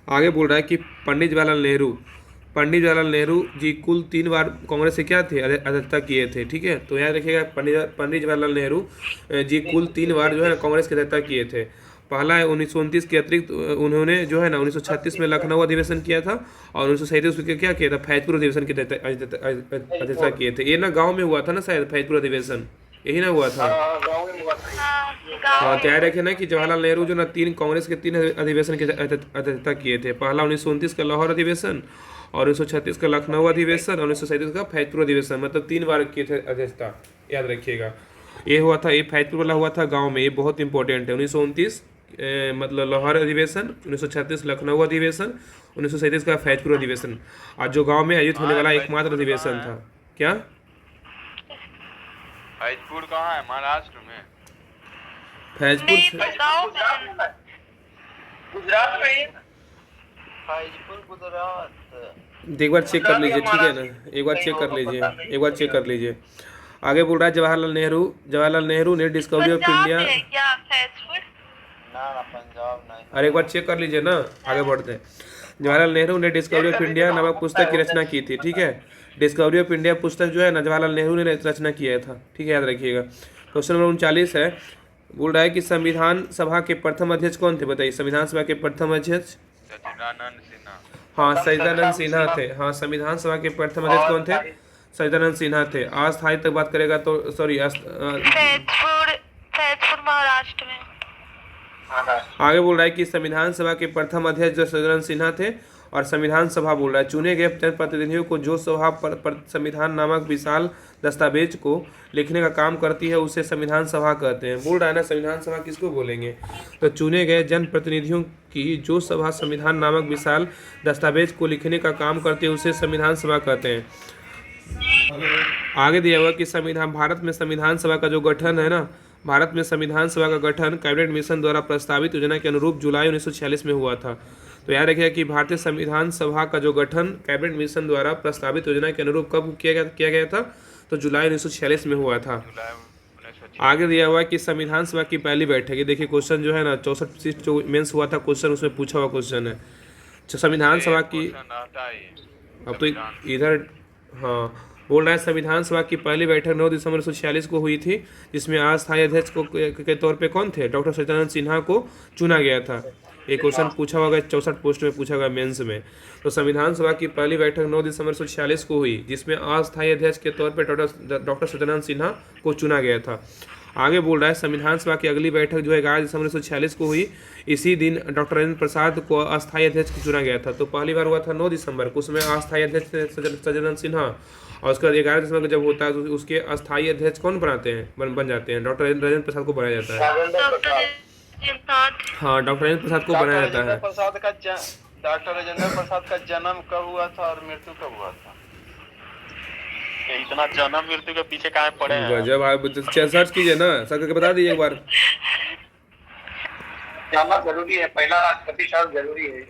आगे बोल रहा है कि पंडित जवाहरलाल नेहरू जी कुल 3 बार कांग्रेस से क्या थे? अध्यक्षता किए थे। ठीक है, तो याद रखिएगा पंडित जवाहरलाल नेहरू जी कुल 3 बार जो है ना कांग्रेस की अध्यक्षता किए थे। पहला है 1929 के अतिरिक्त उन्होंने जो है ना 1936 में लखनऊ अधिवेशन किया था और 1937 में क्या किया था? फैजपुर अधिवेशन की अध्यक्षता किए थे। ये ना गाँव में हुआ था ना शायद फैजपुर अधिवेशन। यही ना हुआ था। गाँव में हुआ था। हाँ हाँ गाँव तो याद रखे ना कि जवाहरलाल नेहरू जो ना कांग्रेस के 3 अधिवेशन की अध्यक्षता किए थे। पहला 1929 का लाहौर अधिवेशन, और 1936 का लखनऊ अधिवेशन, और 1937 का फैजपुर अधिवेशन, मतलब 3 बार किए थे अध्यक्षता, याद रखिएगा। ये हुआ था, ये फैजपुर वाला हुआ था गांव में, ये बहुत इंपॉर्टेंट है। 1929 मतलब लाहौर अधिवेशन, 1936 लखनऊ अधिवेशन, 1937 का फैजपुर अधिवेशन, और जो गांव में आयोजित होने वाला एकमात्र अधिवेशन था। क्या फैजपुर कहाँ है? महाराष्ट्र में। फैजपुर नहीं से- गाँव गुजरात में में है। गुजरात में ही है। फैजपुर गुजरात। एक बार चेक कर लीजिए, ठीक है ना, एक बार चेक कर लीजिए, एक बार चेक कर लीजिए। आगे बोल रहा है जवाहरलाल नेहरू ने डिस्कवरी ऑफ पंजाब इंडिया। में है क्या फैजपुर? ना पंजाब नहीं। अरे एक बार चेक कर लीजिए ना, आगे बढ़ते हैं। जवाहरलाल नेहरू ने डिस्कवरी ऑफ इंडिया नामक पुस्तक की रचना की थी, ठीक है। डिस्कवरी ऑफ इंडिया पुस्तक जो है ना, जवाहरलाल नेहरू ने रचना किया था, ठीक है, याद रखिएगा। क्वेश्चन नंबर 39 है, बोल रहा है कि संविधान सभा के प्रथम अध्यक्ष कौन थे? बताइए, संविधान सभा के प्रथम अध्यक्ष। सच्चिदानंद सिन्हा। हाँ, सच्चिदानंद सिन्हा थे। हाँ, संविधान सभा के प्रथम अध्यक्ष कौन थे? सच्चिदानंद सिन्हा थे। अस्थायी तक बात करेगा तो सॉरी फैजपुर महाराष्ट्र में। आगे बोल रहा है कि संविधान सभा के प्रथम अध्यक्ष जो सच्चिदानंद सिन्हा थे, और संविधान सभा बोल रहा है चुने गए जनप्रतिनिधियों को जो सभा पर संविधान नामक विशाल दस्तावेज को लिखने का काम करती है उसे संविधान सभा कहते हैं। बोल रहा है ना, संविधान सभा किसको बोलेंगे? तो चुने गए जनप्रतिनिधियों की जो सभा संविधान नामक विशाल दस्तावेज को लिखने का काम करती है उसे संविधान सभा कहते हैं। आगे दिया हुआ कि भारत में संविधान सभा का जो गठन है ना, भारत में संविधान सभा का गठन कैबिनेट मिशन द्वारा प्रस्तावित योजना के अनुरूप जुलाई 1946 में हुआ था। तो याद रखिएगा कि भारतीय संविधान सभा का जो गठन कैबिनेट मिशन द्वारा प्रस्तावित योजना के अनुरूप कब किया गया था? तो जुलाई 1946 में हुआ था। आगे दिया हुआ है कि संविधान सभा की पहली बैठक, ये देखिए क्वेश्चन जो है ना 64 जो मेंस हुआ था क्वेश्चन, उसमें पूछा हुआ क्वेश्चन है। संविधान सभा की, अब तो इधर हाँ बोल रहा है, संविधान सभा की पहली बैठक 9 दिसंबर 1946 को हुई थी, जिसमें अस्थायी अध्यक्ष के तौर पे कौन थे? डॉक्टर सच्चिदानंद सिन्हा को चुना गया था। एक क्वेश्चन पूछा होगा 64 पोस्ट में पूछा गया मेंस में। तो संविधान सभा की पहली बैठक 9 दिसंबर 1946 को हुई, जिसमें अस्थायी अध्यक्ष के तौर पर डॉक्टर सच्चिदानंद सिन्हा को चुना गया था। आगे बोल रहा है संविधान सभा की अगली बैठक जो है 11 दिसंबर 1946 को हुई, इसी दिन डॉक्टर राजेंद्र प्रसाद को अस्थायी अध्यक्ष चुना गया था। तो पहली बार हुआ था 9 दिसंबर को, उसमें अस्थायी अध्यक्ष थे सच्चिदानंद सिन्हा, और उसके बाद 11 दिसंबर को जब होता है तो उसके अस्थायी अध्यक्ष कौन बनाते हैं? बन जाते हैं डॉक्टर राजेंद्र प्रसाद को बनाया जाता है। हाँ, डॉक्टर राजेंद्र प्रसाद को बनाया जाता है। डॉक्टर राजेंद्र प्रसाद का जन्म कब हुआ था और मृत्यु कब हुआ था? इतना जन्म मृत्यु के पीछे कहाँ पड़े हैं? गजब, आप सर्च कीजिए ना, सर करके बता दीजिए एक बार। जानना जरूरी है, पहला राष्ट्रपति शायद जरूरी है।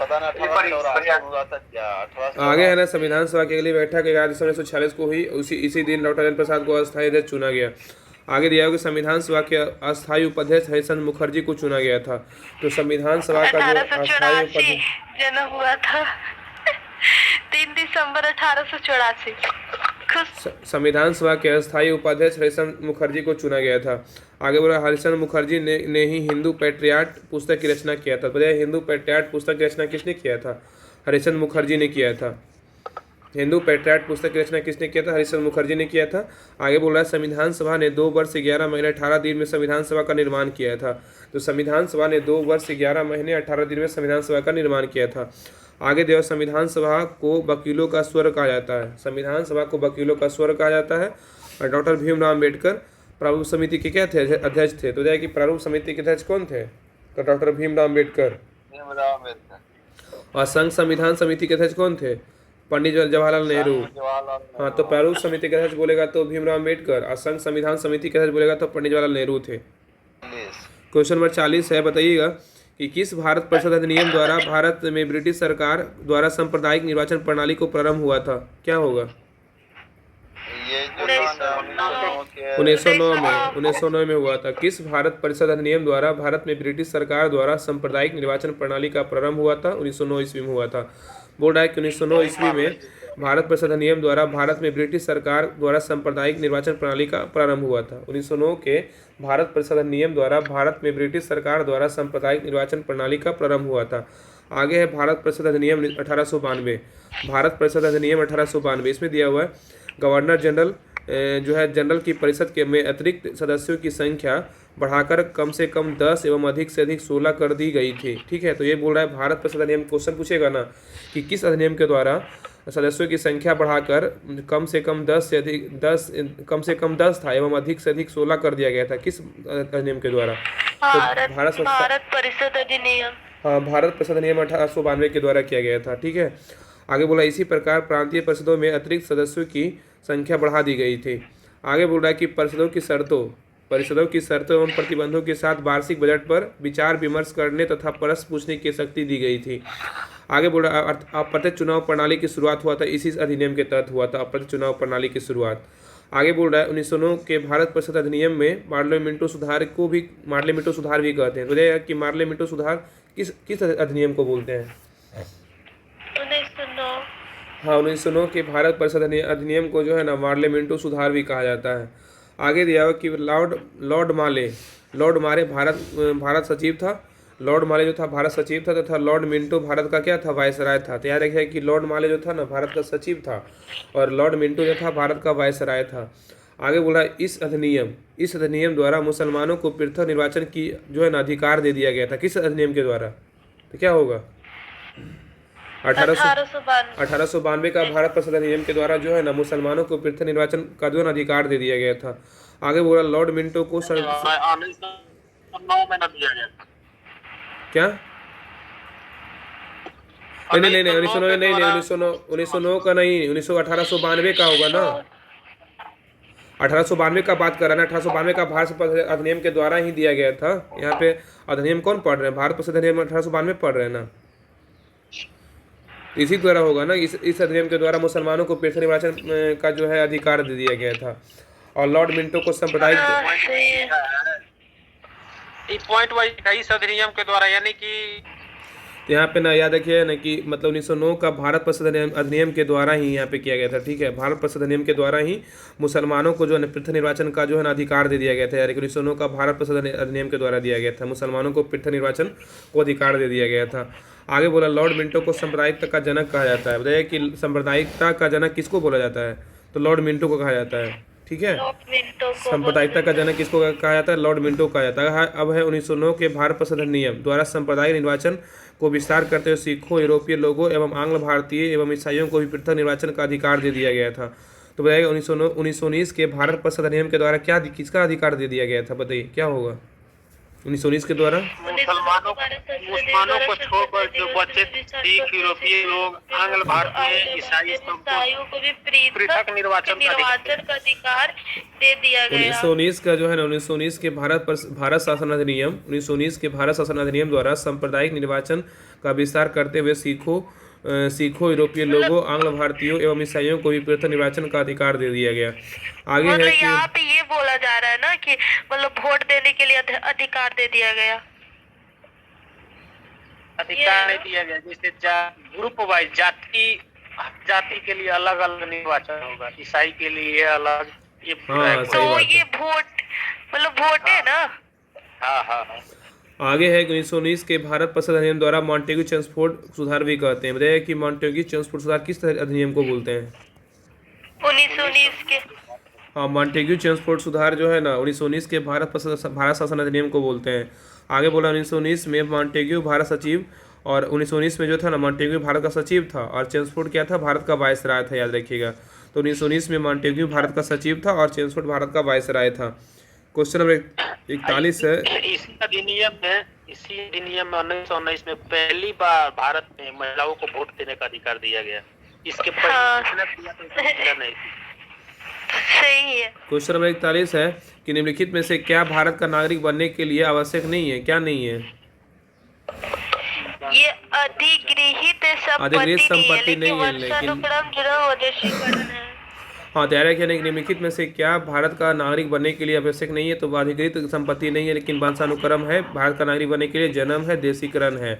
पता ना 1884 हुआ था क्या? 1884 आगे है ना, संविधान सभा की अगली बैठक 11 दिसंबर 1946 को हुई, इसी दिन डॉक्टर राजेंद्र प्रसाद को अस्थायी अध्यक्ष चुना गया। आगे दिया हुआ कि संविधान सभा के अस्थायी उपाध्यक्ष हरिचंद मुखर्जी को चुना गया था। तो संविधान सभा का जो अस्थायी उपाध्यक्ष जन्म हुआ था 3 दिसंबर 1884। संविधान सभा के अस्थायी उपाध्यक्ष हरिचंद मुखर्जी को चुना गया था। आगे बोला हरिचंद मुखर्जी ने ही हिंदू पैट्रियाट पुस्तक की रचना किया था। बताइए, हिंदू पैट्रियाट पुस्तक की रचना किसने किया था? हरिचंद मुखर्जी ने किया था। हिंदू पैट्रियाट पुस्तक की रचना किसने किया था? हरिचंद मुखर्जी ने किया था। आगे बोल रहा है संविधान सभा ने 2 वर्ष 11 महीने 18 दिन में संविधान सभा का निर्माण किया था। तो संविधान सभा ने 2 वर्ष 11 महीने 18 दिन में संविधान सभा का निर्माण किया था। आगे देखो, संविधान सभा को वकीलों का स्वर कहा जाता है। संविधान सभा को वकीलों का स्वर कहा जाता है। और डॉक्टर भीमराव अम्बेडकर प्रारूप समिति के क्या थे? अध्यक्ष थे। तो जाए कि प्रारूप समिति के अध्यक्ष कौन थे? तो डॉक्टर भीमराव अम्बेडकर। और संघ संविधान समिति के अध्यक्ष कौन थे? पंडित जवाहरलाल नेहरू। हाँ, तो प्रारूप समिति के अध्यक्ष बोलेगा तो भीमराव अम्बेडकर, और संघ संविधान समिति के अध्यक्ष बोलेगा तो पंडित जवाहरलाल नेहरू थे। क्वेश्चन नंबर 40 है, बताइएगा कि किस भारत परिषद अधिनियम द्वारा भारत में ब्रिटिश सरकार द्वारा सांप्रदायिक निर्वाचन प्रणाली को प्रारंभ हुआ था? क्या होगा? ये 1909 में हुआ था। किस भारत परिषद अधिनियम द्वारा भारत में ब्रिटिश सरकार द्वारा सांप्रदायिक निर्वाचन प्रणाली का प्रारंभ हुआ था? 1909 ईस्वी में हुआ था। बोल रहा है कि 1909 ईस्वी में भारत परिषद अधिनियम द्वारा भारत में ब्रिटिश सरकार द्वारा सांप्रदायिक निर्वाचन प्रणाली का प्रारंभ हुआ था। 1909 के भारत परिषद अधिनियम द्वारा भारत में ब्रिटिश सरकार द्वारा सांप्रदायिक निर्वाचन प्रणाली का प्रारंभ हुआ था। आगे है भारत परिषद अधिनियम 1892। भारत परिषद अधिनियम 1892, इसमें दिया हुआ है गवर्नर जनरल जो है जनरल की परिषद के में अतिरिक्त सदस्यों की संख्या बढ़ाकर कम से कम 10 एवं अधिक से अधिक 16 कर दी गई थी। ठीक है, तो ये बोल रहा है भारत परिषद अधिनियम। क्वेश्चन पूछेगा ना कि किस अधिनियम के द्वारा सदस्यों की संख्या बढ़ाकर कम से कम 10 था एवं अधिक से अधिक 16 कर दिया गया था, किस अधिनियम के द्वारा? भारत परिषद अधिनियम। हाँ, भारत परिषद अधिनियम 1892 के द्वारा किया गया था। ठीक है, आगे बोला इसी प्रकार प्रांतीय परिषदों में अतिरिक्त सदस्यों की संख्या बढ़ा दी गई थी। आगे बोल रहा है कि परिषदों की शर्तों एवं प्रतिबंधों के साथ वार्षिक बजट पर विचार विमर्श करने तथा प्रश्न पूछने की शक्ति दी गई थी। आगे बोल रहा है अप्रत्यक्ष चुनाव प्रणाली की शुरुआत हुआ था, इसी अधिनियम के तहत हुआ था अप्रत्यक्ष चुनाव प्रणाली की शुरुआत। आगे बोल रहा है 1909 के भारत परिषद अधिनियम में मार्लियामेंटो सुधार भी कहते हैं। तो देखिए कि मार्लियामेंटो सुधार किस अधिनियम को बोलते हैं? 1909। हाँ, 1909 के भारत परिषद अधिनियम को जो है ना मार्लियामेंटो सुधार भी कहा जाता है। आगे दिया हुआ कि लॉर्ड माले भारत सचिव था। लॉर्ड माले जो था भारत सचिव था तथा लॉर्ड मिंटो भारत का क्या था? वायसराय था। तो याद रखिए कि लॉर्ड माले जो था ना भारत का सचिव था और लॉर्ड मिंटो जो था भारत का वायसराय था। आगे बोला इस अधिनियम द्वारा मुसलमानों को पृथक निर्वाचन की जो है ना अधिकार दे दिया गया था। किस अधिनियम के द्वारा? तो क्या होगा? 1892 का भारत परिषद अधिनियम के द्वारा जो है ना मुसलमानों को पृथक निर्वाचन का जो है अधिकार दे दिया गया था। आगे बोला लॉर्ड मिंटो को 1909 में न दिया गया था। क्या? नहीं 1909 का नहीं, 1892 का होगा ना। 1892 का बात कर रहा है ना, 1892 का भारत परिषद अधिनियम के द्वारा ही दिया गया था। यहाँ पे अधिनियम कौन पढ़ रहे हैं? भारत परिषद अधिनियम 1892 पढ़ रहे हैं ना, इसी द्वारा होगा ना। इस अधिनियम के द्वारा मुसलमानों को पृथक निर्वाचन का जो है अधिकार दे दिया गया था। और लॉर्ड मिंटो को सांप्रदायिक पॉइंट वाइज इस अधिनियम के द्वारा, यानी कि यहाँ पे ना याद रखिए ना कि मतलब 1909 का भारत परिषद अधिनियम के द्वारा ही यहाँ पे किया गया था। ठीक है, भारत परिषद अधिनियम के द्वारा ही मुसलमानों को जो है पृथक निर्वाचन का जो है ना अधिकार दे दिया गया था। यानी कि 1909 का भारत परिषद अधिनियम के द्वारा दिया गया था, मुसलमानों को पृथक निर्वाचन को अधिकार दे दिया गया था। आगे बोला लॉर्ड मिंटो को सांप्रदायिकता का जनक कहा जाता है। बताइए कि सांप्रदायिकता का जनक किसको बोला जाता है? तो लॉर्ड मिंटो को कहा जाता है। ठीक है, सांप्रदायिकता का जनक किसको कहा जाता है? लॉर्ड मिंटो को कहा जाता है। अब है 1909 के भारत परिषद अधिनियम द्वारा सांप्रदायिक निर्वाचन को विस्तार करते हुए सिखों, यूरोपीय लोगों एवं आंग्ल भारतीय एवं ईसाइयों को भी पृथक निर्वाचन का अधिकार दे दिया गया था। तो बताइएगा 1919 के भारत परिषद अधिनियम के द्वारा किसका अधिकार दे दिया गया था? बताइए क्या होगा 1919 के द्वारा? मुसलमानों को छोड़कर जो बच्चे सिख, यूरोपीय लोग, आंग्ल भारतीय, ईसाइयों को भी पृथक निर्वाचन का अधिकार दे दिया गया। 1919 का जो है ना 1919 के भारत शासन अधिनियम द्वारा सांप्रदायिक निर्वाचन का विस्तार करते हुए सिखों, यूरोपीय लोगों, आंग्ल भारतीयों एवं ईसाइयों को भी पृथक निर्वाचन का अधिकार दे दिया गया। आगे है कि यहाँ पे ये बोला जा रहा है ना कि मतलब वोट देने के लिए अधिकार दे दिया गया। अधिकार नहीं दिया गया, जैसे ग्रुप वाइज जाति के लिए अलग अलग निर्वाचन होगा, ईसाई के लिए अलग। ये तो ये वोट है ना। हाँ। आगे है 1919 के भारत परिषद अधिनियम द्वारा मॉन्टेग्यू चेम्सफोर्ड सुधार भी कहते हैं। बताइए कि मॉन्टेग्यू चेम्सफोर्ड सुधार किस अधिनियम को बोलते हैं? 1919 के। हाँ, मॉन्टेग्यू चेम्सफोर्ड सुधार जो है ना 1919 के भारत शासन अधिनियम को बोलते हैं। आगे बोला 1919 में मॉन्टेग्यू भारत सचिव, और 1919 में जो था ना मॉन्टेग्यू भारत का सचिव था और चेम्सफोर्ड क्या था? भारत का वायसराय था। याद रखिएगा, तो 1919 में मॉन्टेग्यू भारत का सचिव था और चेम्सफोर्ड भारत का वायसराय था। क्वेश्चन नंबर 41 है। इसी अधिनियम में 1919 में पहली बार भारत में महिलाओं को वोट देने का अधिकार दिया गया। इसके नहीं। सही है। क्वेश्चन नंबर 41 है कि निम्नलिखित में से क्या भारत का नागरिक बनने के लिए आवश्यक नहीं है? क्या नहीं है? ये अधिगृहित संपत्ति नहीं है, लेकिन हाँ, तैयार है कि निम्नलिखित में से क्या भारत का नागरिक बनने के लिए आवश्यक नहीं है? तो अधिकृत संपत्ति नहीं है, लेकिन वंशानुक्रम है। भारत का नागरिक बनने के लिए जन्म है, देशीकरण है।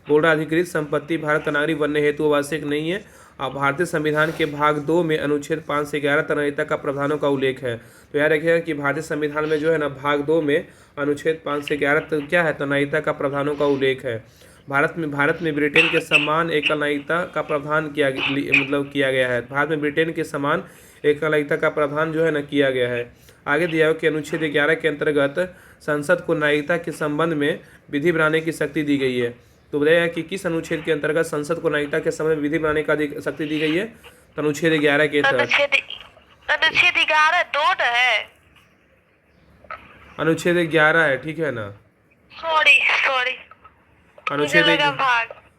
बोल रहा अधिकृत संपत्ति भारत का नागरिक बनने हेतु आवश्यक नहीं है। अब भारतीय संविधान के भाग 2 में अनुच्छेद 5 से 11 तक नागरिकता का प्रावधानों का उल्लेख है। तो याद रखिएगा कि भारतीय संविधान में जो है ना भाग 2 में अनुच्छेद 5 से 11 तक क्या है? तो नागरिकता का प्रावधानों का उल्लेख है। भारत में ब्रिटेन के समान एकल नागरिकता का प्रावधान किया गया है। भारत में ब्रिटेन के समान एककालिकता का प्रावधान जो है ना किया गया है। आगे दिया हुआ कि अनुच्छेद 11 के अंतर्गत संसद को न्यायिकता के संबंध में विधि बनाने की शक्ति दी गई है। तो बताइएगा कि किस अनुच्छेद के अंतर्गत संसद को न्यायिकता के संबंध में विधि बनाने का शक्ति दी गई है? तो अनुच्छेद 11 के तहत। अनुच्छेद 11 2 है। अनुच्छेद 11 है, ठीक है ना। सॉरी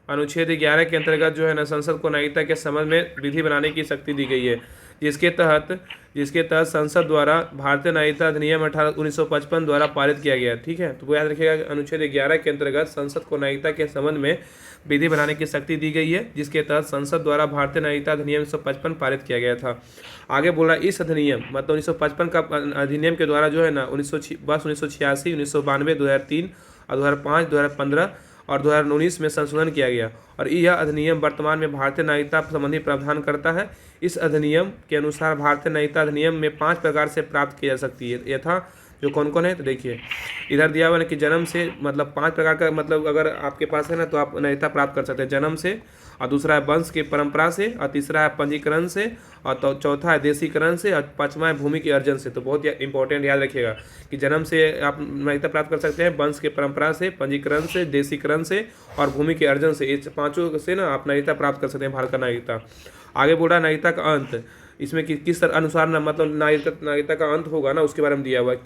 अनुच्छेद 11 के अंतर्गत जो है ना संसद को न्यायिकता के संबंध में विधि बनाने की शक्ति दी गई है, जिसके तहत संसद द्वारा भारतीय न्यायिकता अधिनियम 1955 द्वारा पारित किया गया। ठीक है, तो वो याद रखिएगा अनुच्छेद 11 के अंतर्गत संसद को न्यायिकता के संबंध में विधि बनाने की शक्ति दी गई है, जिसके तहत संसद द्वारा भारतीय न्यायिकता अधिनियम 1955 पारित किया गया था। आगे बोला इस अधिनियम मतलब 1955 का अधिनियम के द्वारा जो है ना 1986, 1992, 2003 और 2005, 2015 और 2019 में संशोधन किया गया और यह अधिनियम वर्तमान में भारतीय न्यायिकता संबंधी प्रावधान करता है। इस अधिनियम के अनुसार भारतीय न्यायिकता अधिनियम में 5 प्रकार से प्राप्त की जा सकती है। यथा जो कौन कौन है तो देखिए इधर दिया हुआ है कि जन्म से मतलब 5 प्रकार का मतलब अगर आपके पास है ना तो आप न्यायिकता प्राप्त कर सकते हैं जन्म से, और दूसरा है वंश की परंपरा से, और तीसरा है पंजीकरण से, और चौथा है देशीकरण से, और पांचवा है भूमि के अर्जन से। तो बहुत इंपॉर्टेंट याद रखिएगा कि जन्म से आप न्यायिकता प्राप्त कर सकते हैं, वंश के परंपरा से, पंजीकरण से, देशीकरण से और भूमि के अर्जन से। इस पाँचों से ना आप न्यायिकता प्राप्त कर सकते हैं भारत का न्यायिकता। आगे बोल रहा है न्यायिकता का अंत, इसमें किस अनुसार ना मतलब न्यायिकता का अंत होगा ना उसके बारे में दिया हुआ है।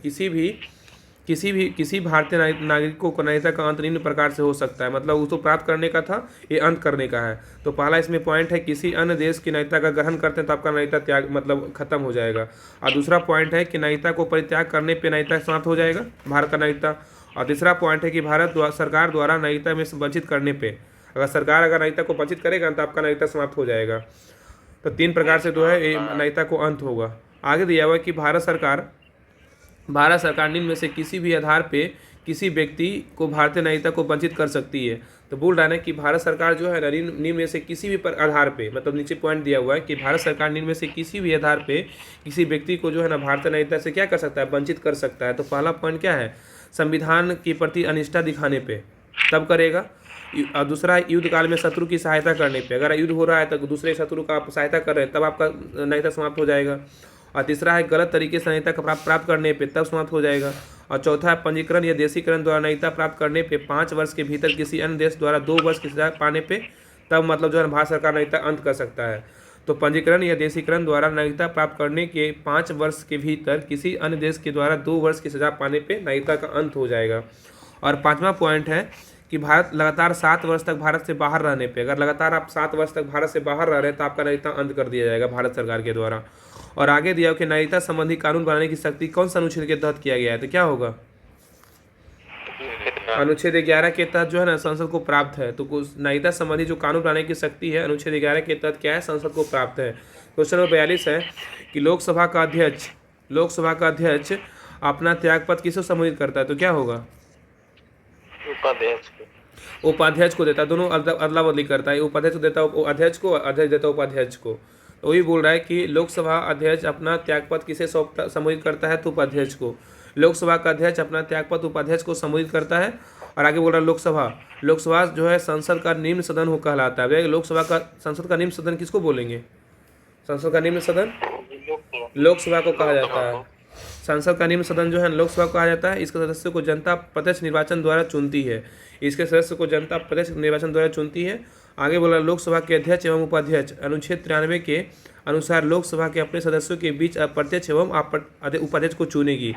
किसी भारतीय नागरिकों को न्यायिकता का अंत निम्न प्रकार से हो सकता है, मतलब उसको प्राप्त करने का था, ये अंत करने का है। तो पहला इसमें पॉइंट है किसी अन्य देश की न्यायिकता का ग्रहण करते हैं तो आपका न्यायिकता त्याग मतलब खत्म हो जाएगा। और दूसरा पॉइंट है कि न्यायिकता को परित्याग करने पर न्यायिकता समाप्त हो जाएगा भारत का न्यायिकता। और तीसरा पॉइंट है कि सरकार द्वारा न्यायिकता में वंचित करने पर अगर सरकार न्यायिकता को वंचित करेगा तो आपका न्यायिकता समाप्त हो जाएगा। तो 3 प्रकार से जो है न्यायिकता को अंत होगा। आगे दिया हुआ है कि भारत सरकार निम्न में से किसी भी आधार पे किसी व्यक्ति को भारतीय न्यायिकता को वंचित कर सकती है। तो बोल रहा है कि भारत सरकार जो है ना निम्न में से किसी भी आधार पे मतलब नीचे पॉइंट दिया हुआ है कि भारत सरकार निम्न में से किसी भी आधार पे किसी व्यक्ति को जो है ना भारतीय न्यायिकता से क्या कर सकता है, वंचित कर सकता है। तो पहला पॉइंट क्या है, संविधान के प्रति अनिष्ठा दिखाने पे तब करेगा। और दूसरा है युद्ध काल में शत्रु की सहायता करने पे, अगर युद्ध हो रहा है तो दूसरे शत्रु का आप सहायता कर रहे हैं तब आपका न्यायिकता समाप्त हो जाएगा। और तीसरा है गलत तरीके से न्यायिकता प्राप्त करने पे तब समाप्त हो जाएगा। और चौथा है पंजीकरण या देशीकरण द्वारा न्यायिकता प्राप्त करने पे 5 वर्ष के भीतर किसी अन्य देश द्वारा 2 वर्ष की सजा पाने पे तब मतलब जो है भारत सरकार न्यायिकता अंत कर सकता है। तो पंजीकरण या देशीकरण द्वारा न्यायिकता प्राप्त करने के 5 वर्ष के भीतर किसी अन्य देश के द्वारा 2 वर्ष की सजा पाने पे न्यायिकता का अंत हो जाएगा। और 5वां पॉइंट है कि भारत लगातार 7 वर्ष तक भारत से बाहर रहने पे, अगर लगातार आप 7 वर्ष तक भारत से बाहर रह रहे हैं तो आपका न्यायिकता अंत कर दिया जाएगा भारत सरकार के द्वारा। और आगे दिया कि न्यायिकता संबंधी कानून बनाने की शक्ति कौन सा अनुच्छेद के तहत किया गया है, तो क्या होगा, अनुच्छेद 11 के तहत जो है ना संसद को प्राप्त है। तो न्यायिकता संबंधी जो कानून बनाने की शक्ति है अनुच्छेद 11 के तहत क्या है, संसद को प्राप्त है। क्वेश्चन नंबर 42 है कि लोकसभा का अध्यक्ष अपना त्यागपत्र किसको संबोधित करता है, तो क्या होगा, उपाध्यक्ष को देता है। दोनों अदला बदली करता है, उपाध्यक्ष देता है अध्यक्ष को, अध्यक्ष देता है उपाध्यक्ष को। तो वही बोल रहा है कि लोकसभा अध्यक्ष अपना त्यागपत्र किसे संबोधित करता है, तो उपाध्यक्ष को। लोकसभा का अध्यक्ष अपना त्यागपत्र उपाध्यक्ष को संबोधित करता है। और आगे बोल रहा है लोकसभा जो है संसद का निम्न सदन हो कहलाता है। संसद का निम्न सदन किसको बोलेंगे, संसद का निम्न सदन लोकसभा को कहा जाता है। संसद का निम्न सदन जो है लोकसभा को कहा जाता है। इसके सदस्यों को जनता प्रत्यक्ष निर्वाचन द्वारा चुनती है। आगे बोला लोकसभा के अध्यक्ष एवं उपाध्यक्ष अनुच्छेद 93 के अनुसार लोकसभा के अपने सदस्यों के बीच अप्रत्यक्ष एवं उपाध्यक्ष को चुनेगी।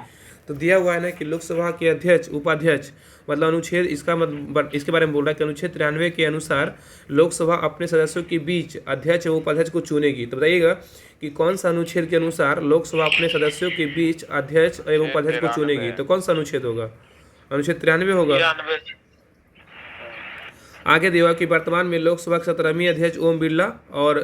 तो दिया हुआ है ना कि लोकसभा के अध्यक्ष उपाध्यक्ष मतलब अनुच्छेद इसके बारे में बोल रहा है कि अनुच्छेद 93 के अनुसार लोकसभा अपने सदस्यों के बीच अध्यक्ष एवं उपाध्यक्ष को चुनेगी। तो बताइएगा कि कौन सा अनुच्छेद के अनुसार लोकसभा अपने सदस्यों के बीच अध्यक्ष एवं उपाध्यक्ष को चुनेगी, तो कौन सा अनुच्छेद होगा, अनुच्छेद 93 होगा। आगे दिया कि वर्तमान में लोकसभा के 17वें अध्यक्ष ओम बिरला और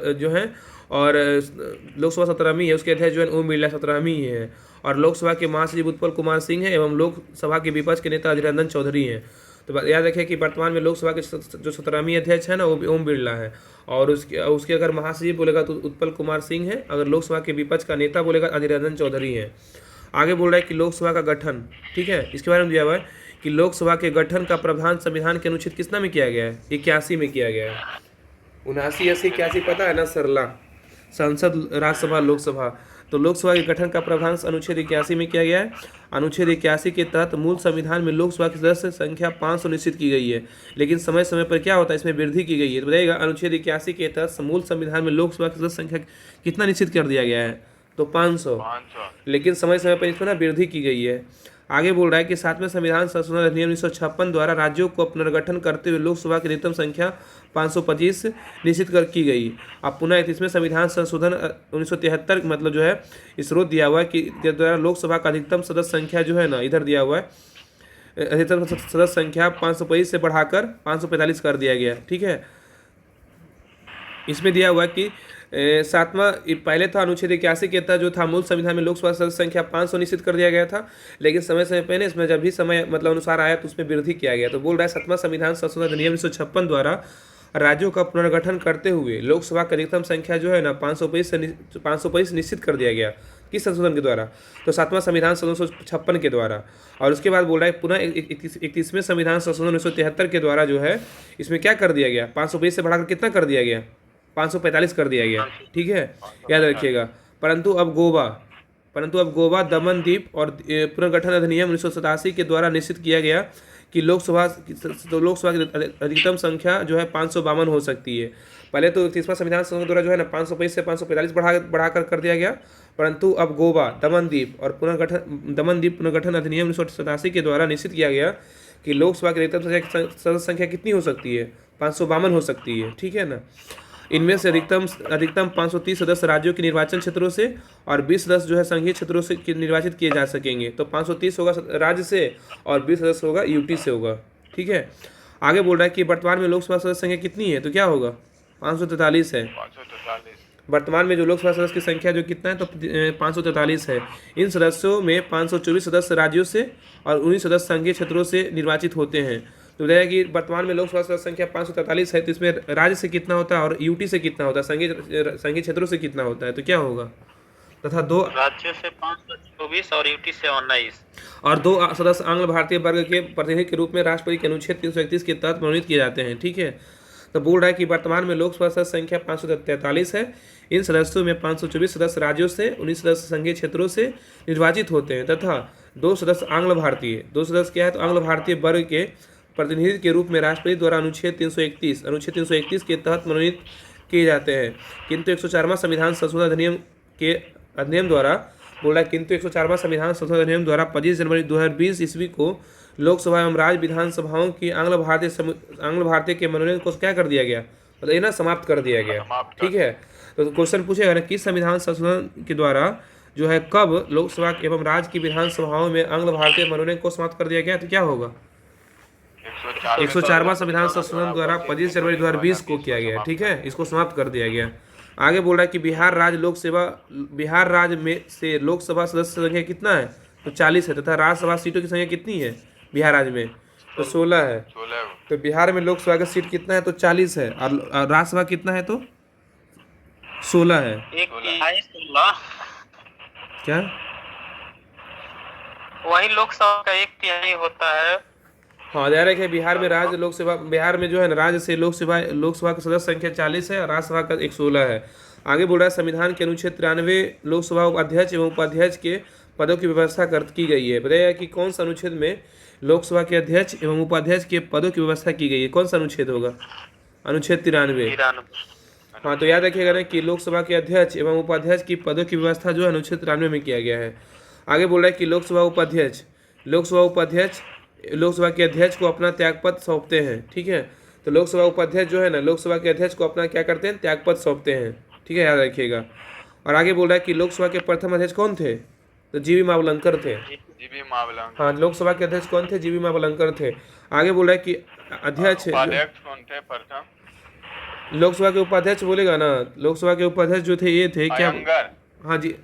लोकसभा 17वीं है, उसके अध्यक्ष जो है ओम बिरला 17वीं है। और लोकसभा के महासचिव उत्पल कुमार सिंह है एवं लोकसभा के विपक्ष के नेता अधीर रंजन चौधरी हैं। तो याद रखें कि वर्तमान में लोकसभा के जो 17वीं अध्यक्ष है ना वो ओम बिरला है, और उसके अगर महासचिव बोलेगा तो उत्पल कुमार सिंह है, अगर लोकसभा के विपक्ष का नेता बोलेगा अधीर रंजन चौधरी है। आगे बोल रहा है कि लोकसभा का गठन, ठीक है, इसके बारे में दिया हुआ है कि लोकसभा के गठन का प्रावधान संविधान के अनुच्छेद कितना में किया गया है, 81 में किया गया है। 79, 80, 81 पता है ना सरला, संसद, राज्यसभा, लोकसभा। तो लोकसभा के गठन का प्रावधान अनुच्छेद 81 में किया गया है। अनुच्छेद 81 के तहत मूल संविधान में लोकसभा की सदस्य संख्या 500 निश्चित की गई है, लेकिन समय समय पर क्या होता है, इसमें वृद्धि की गई है। तो बताइएगा अनुच्छेद 81 के तहत मूल संविधान में लोकसभा की सदस्य संख्या कितना निश्चित कर दिया गया है, तो 500, लेकिन समय समय पर इसमें ना वृद्धि की गई है। आगे बोल रहा है कि 7वें संविधान संशोधन अधिनियम 1956 द्वारा राज्यों को पुनर्गठन करते हुए लोकसभा की अधिकतम संख्या 525 निश्चित कर की गई। अब पुनः 31वें संविधान संशोधन 1973 मतलब जो है स्रोत दिया हुआ है कि के द्वारा लोकसभा का अधिकतम सदस्य संख्या जो है ना, इधर दिया हुआ है अधिकतम सदस्य संख्या 525 से बढ़ाकर 545 कर दिया गया। ठीक है, इसमें दिया हुआ है कि सातवां पहले था अनुच्छेद 81 के तहत जो था मूल संविधान में लोकसभा सदस्य संख्या 500 निश्चित कर दिया गया था, लेकिन समय समय पहले इसमें जब भी समय मतलब अनुसार आया तो उसमें वृद्धि किया गया। तो बोल रहा है 7वां संविधान संशोधन अधिनियम 1956 द्वारा राज्यों का पुनर्गठन करते हुए लोकसभा की अधिकतम संख्या जो है ना 525 निश्चित कर दिया गया। किस संशोधन के द्वारा, तो 7वां संविधान संशोधन 1956 के द्वारा। और उसके बाद बोल रहा है पुनः 31वें संविधान संशोधन 1973 के द्वारा जो है इसमें क्या कर दिया गया, 520 से बढ़ाकर कितना कर दिया गया, 545 कर दिया गया। ठीक है, याद रखिएगा। परंतु अब गोवा, दमन द्वीप और पुनर्गठन अधिनियम 1987 के द्वारा निश्चित किया गया कि लोकसभा की अधिकतम संख्या जो है 552 हो सकती है। पहले तो 30वां संविधान संशोधन द्वारा जो है ना 525 से 545 बढ़ाकर कर दिया गया, परंतु अब गोवा, दमन द्वीप पुनर्गठन अधिनियम 1987 के द्वारा निश्चित किया गया कि लोकसभा की अधिकतम संख्या कितनी हो सकती है, 552 हो सकती है। ठीक है ना, इनमें से अधिकतम 530 सदस्य राज्यों के निर्वाचन क्षेत्रों से और 20 सदस्य जो है संघीय क्षेत्रों से निर्वाचित किए जा सकेंगे। तो 530 होगा राज्य से और 20 सदस्य होगा यूटी से होगा। ठीक है, आगे बोल रहा है कि वर्तमान में लोकसभा सदस्य संख्या कितनी है, तो क्या होगा, 543 है। वर्तमान में जो लोकसभा सदस्य की संख्या जो कितना है, तो 543 है। इन सदस्यों में 524 सदस्य राज्यों से और 19 सदस्य संघीय क्षेत्रों से निर्वाचित होते हैं। तो बताया कि वर्तमान में लोकसभा सदस्य संख्या 543 है, तो इसमें राज्य से कितना होता है और यूटी से कितना होता है, संघीय क्षेत्रों से कितना होता है, तो क्या होगा, तथा 2 राज्यों से 524 और यूटी से 19 और 2 सदस्य आंग्ल भारतीय वर्ग के प्रतिनिधि के रूप में राष्ट्रपति के अनुच्छेद 331 के तहत मनोनीत किए जाते हैं। ठीक है, तो बोल रहा है कि वर्तमान में लोकसभा सदस्य संख्या 543 है। इन सदस्यों में 524 सदस्य राज्यों से, 19 सदस्य संघीय क्षेत्रों से निर्वाचित होते हैं तथा 2 सदस्य आंग्ल भारतीय, 2 सदस्य क्या है, तो आंग्ल भारतीय वर्ग के प्रतिनिधि के रूप में राष्ट्रपति द्वारा अनुच्छेद 331 के तहत मनोनीत किए जाते हैं। किंतु 104वां संविधान संशोधन अधिनियम द्वारा बोल रहा है, किंतु 104वां संविधान संशोधन अधिनियम द्वारा 25 जनवरी 2020 ईस्वी को लोकसभा एवं राज्य विधानसभाओं की आंग्ल भारतीय के मनोनयन को क्या कर दिया गया, मतलब ये ना समाप्त कर दिया गया। ठीक है, तो क्वेश्चन पूछेगा ना, किस संविधान संशोधन के द्वारा जो है कब लोकसभा एवं राज्य की विधानसभाओं में आंग्ल भारतीय मनोनयन को समाप्त कर दिया गया, तो क्या होगा, 104वां संविधान संशोधन द्वारा 25 जनवरी 2020 को किया गया। ठीक है, इसको समाप्त कर दिया गया। आगे बोल रहा है कि बिहार राज्य में से लोकसभा सदस्य संख्या कितना है, तो 40 है तथा राज्यसभा सीटों की संख्या कितनी है बिहार राज्य में, तो 16 है। तो बिहार में लोकसभा का सीट कितना है, तो 40 है और राज्यसभा कितना है, तो 16 है। क्या वही लोकसभा का 1/3 होता है। हाँ, ध्यान रखें, बिहार में जो है ना राज्य से लोकसभा की सदस्य संख्या 40 है और राज्यसभा का 16 है। आगे बोल रहा है संविधान के अनुच्छेद 93 लोकसभा अध्यक्ष एवं उपाध्यक्ष के पदों की व्यवस्था की गई है। बताइए कि कौन सा अनुच्छेद में लोकसभा के अध्यक्ष एवं उपाध्यक्ष के पदों की व्यवस्था की गई है, कौन सा अनुच्छेद होगा, अनुच्छेद 93। हाँ, तो याद रखिएगा ना कि लोकसभा के अध्यक्ष एवं उपाध्यक्ष की पदों की व्यवस्था जो है अनुच्छेद 93 में किया गया है। आगे बोल रहा है कि लोकसभा के अध्यक्ष को अपना त्यागपत्र सौंपते हैं। ठीक है, तो लोकसभा उपाध्यक्ष जो है ना लोकसभा के अध्यक्ष को अपना क्या करते हैं, त्यागपत्र सौंपते हैं। ठीक है, याद रखिएगा। और आगे बोल रहा है कि लोकसभा के प्रथम अध्यक्ष कौन थे, तो जीवी मावलंकर थे। हाँ, लोकसभा के अध्यक्ष कौन थे, जीवी मावलंकर थे। आगे बोल रहा है कि अध्यक्ष कौन थे प्रथम, लोकसभा के उपाध्यक्ष बोलेगा ना, लोकसभा के उपाध्यक्ष जो थे ये थे क्या, हाँ जी,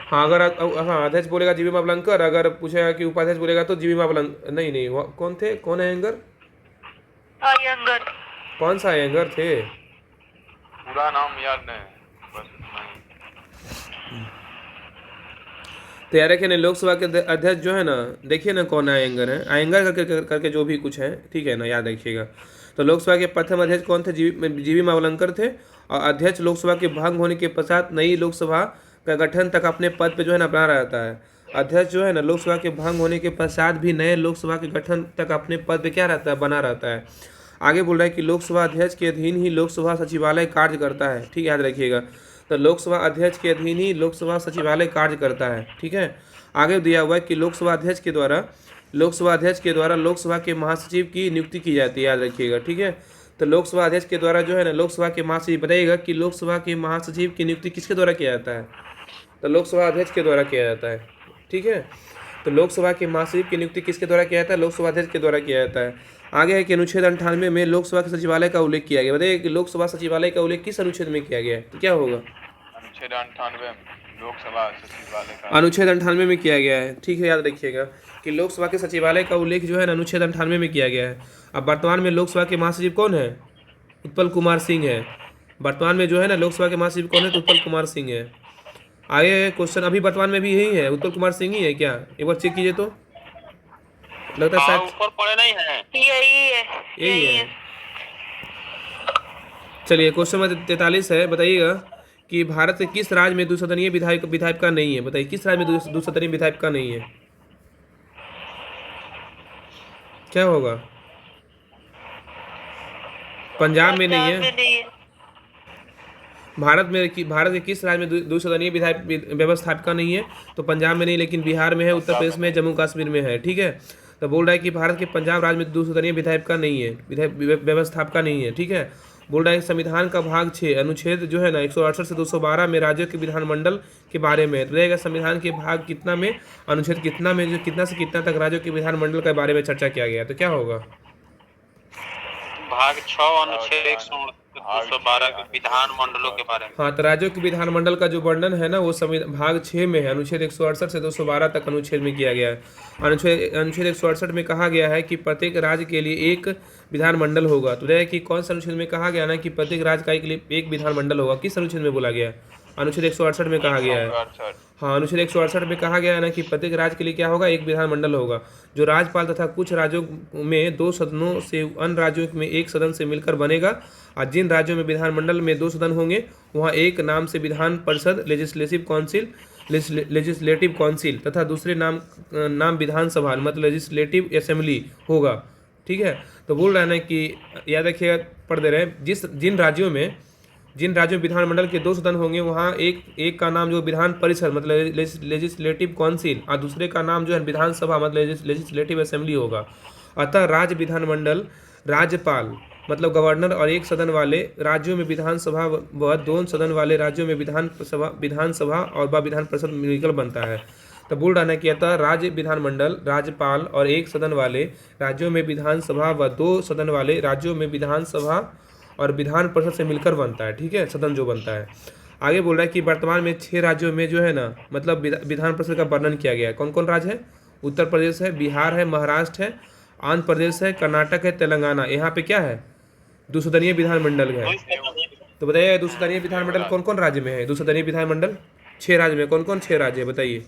हाँ अगर अध्यक्ष बोलेगा जीवी मावलंकर, अगर पूछेगा कि उपाध्यक्ष बोलेगा तो जीवी मावलंकर नहीं कौन थे, कौन है अयंगर, कौन सा अयंगर थे, पूरा नाम याद नहीं, बस तो यार रखिए ना, लोकसभा के अध्यक्ष जो है ना, देखिए ना कौन अयंगर है, अयंगर करके जो भी कुछ है। ठीक है ना, याद रखिएगा। तो लोकसभा के प्रथम अध्यक्ष कौन थे? जीवी मावलंकर थे। और अध्यक्ष लोकसभा के भंग होने के पश्चात नई लोकसभा का गठन तक अपने पद पे जो है ना बना रहता है। अध्यक्ष जो है ना लोकसभा के भंग होने के पश्चात भी नए लोकसभा के गठन तक अपने पद पे क्या रहता है? बना रहता है। आगे बोल रहा है कि लोकसभा अध्यक्ष के अधीन ही लोकसभा सचिवालय कार्य करता है। ठीक, याद रखिएगा। तो लोकसभा अध्यक्ष के अधीन ही लोकसभा सचिवालय कार्य करता है। ठीक है। आगे दिया हुआ है कि लोकसभा अध्यक्ष के द्वारा लोकसभा के महासचिव की नियुक्ति की जाती है। याद रखिएगा। ठीक है। तो लोकसभा अध्यक्ष के द्वारा जो है ना लोकसभा के महासचिव, बताइएगा कि लोकसभा के महासचिव की नियुक्ति किसके द्वारा किया जाता है? तो लोकसभा अध्यक्ष के द्वारा किया जाता है। ठीक है। तो लोकसभा के महासचिव की नियुक्ति किसके द्वारा किया जाता है? लोकसभा अध्यक्ष के द्वारा किया जाता है। आगे है कि अनुच्छेद 98 में लोकसभा के सचिवालय का उल्लेख किया गया। बताइए कि लोकसभा सचिवालय का उल्लेख किस अनुच्छेद में किया गया है? तो क्या होगा? अनुच्छेद 98 लोकसभा सचिवालय का अनुच्छेद 98 में किया गया है। ठीक है, याद रखिएगा कि लोकसभा के सचिवालय का उल्लेख जो है ना अनुच्छेद 98 में किया गया है। अब वर्तमान में लोकसभा के महासचिव कौन है? उत्पल कुमार सिंह है। वर्तमान में जो है ना लोकसभा के महासचिव कौन है? तो उत्पल कुमार सिंह है। आगे क्वेश्चन, अभी वर्तमान में भी यही है, उत्पल कुमार सिंह ही है क्या? एक बार चेक कीजिए तो। लगता है शायद ऊपर पड़े नहीं है। यही है। चलिए क्वेश्चन नंबर 43 है। बताइएगा कि भारत के किस राज्य में द्विसदनीय विधायिका नहीं है? बताइए किस राज्य में द्विसदनीय विधायिका नहीं है? क्या होगा? पंजाब में नहीं है। भारत के किस राज्य में द्विसदनीय विधायक व्यवस्थापिका नहीं है? तो पंजाब में नहीं, लेकिन बिहार में है, उत्तर प्रदेश में, जम्मू कश्मीर में है। ठीक है। तो बोल रहा है कि भारत के पंजाब राज्य में द्विसदनीय विधायिका नहीं है, व्यवस्थापिका नहीं है। ठीक है। बोल रहा है संविधान का भाग 6 अनुच्छेद जो है ना 168 से 212 में राज्यों के विधानमंडल के बारे में तो रहेगा। संविधान के भाग कितना में, अनुच्छेद कितना में, जो कितना से कितना तक राज्यों के विधानमंडल के बारे में चर्चा किया गया? तो क्या होगा? भाग 6 अनुच्छेद 112 के विधानमंडलों के बारे में। हाँ, तो राज्यों के विधानमंडल का जो वर्णन है ना वो भाग 6 में है, अनुच्छेद 168 से 212 तक अनुच्छेद में किया गया है। अनुच्छेद 168 में कहा गया है कि प्रत्येक राज्य के लिए एक विधानमंडल होगा। तो रहे कि कौन सा अनुच्छेद में कहा गया ना कि प्रत्येक राज्य का एक विधानमंडल होगा? किस अनुच्छेद में बोला गया है? अनुच्छेद 168 में कहा गया है। हाँ, अनुच्छेद 168 में कहा गया है ना कि प्रत्येक राज्य के लिए क्या होगा? एक विधानमंडल होगा, जो राज्यपाल तथा कुछ राज्यों में 2 सदनों से अन्य राज्यों में एक सदन से मिलकर बनेगा। और जिन राज्यों में विधानमंडल में 2 सदन होंगे वहाँ एक नाम से विधान परिषद लेजिस्लेटिव काउंसिल तथा दूसरे नाम विधानसभा मतलब लेजिस्लेटिव असेंबली होगा। ठीक है। तो बोल रहा है ना कि याद रखिएगा, पढ़ दे रहे हैं, जिन राज्यों में विधानमंडल के 2 सदन होंगे वहाँ एक का नाम जो विधान परिषद मतलब लेजिस्लेटिव काउंसिल और दूसरे का नाम जो है विधानसभा मतलब लेजिस्लेटिव असेंबली होगा। अतः राज्य विधानमंडल राज्यपाल मतलब गवर्नर और एक सदन वाले राज्यों में विधानसभा व 2 सदन वाले राज्यों में विधानसभा और विधान परिषद मिलकर बनता है। तो बोल रहा है कि अतः राज्य विधानमंडल राज्यपाल और एक सदन वाले राज्यों में विधानसभा व 2 सदन वाले राज्यों में विधानसभा और विधान परिषद से मिलकर बनता है। ठीक है, सदन जो बनता है। आगे बोल रहा है कि वर्तमान में 6 राज्यों में जो है ना मतलब विधान परिषद का वर्णन किया गया है। कौन कौन राज्य है? उत्तर प्रदेश है, बिहार है, महाराष्ट्र है, आंध्र प्रदेश है, कर्नाटक है, तेलंगाना। यहाँ पे क्या है? द्विसदनीय विधानमंडल है। तो बताइए द्विसदनीय विधानमंडल कौन कौन राज्य में है? द्विसदनीय विधानमंडल 6 राज्य में कौन कौन 6 राज्य है? बताइए।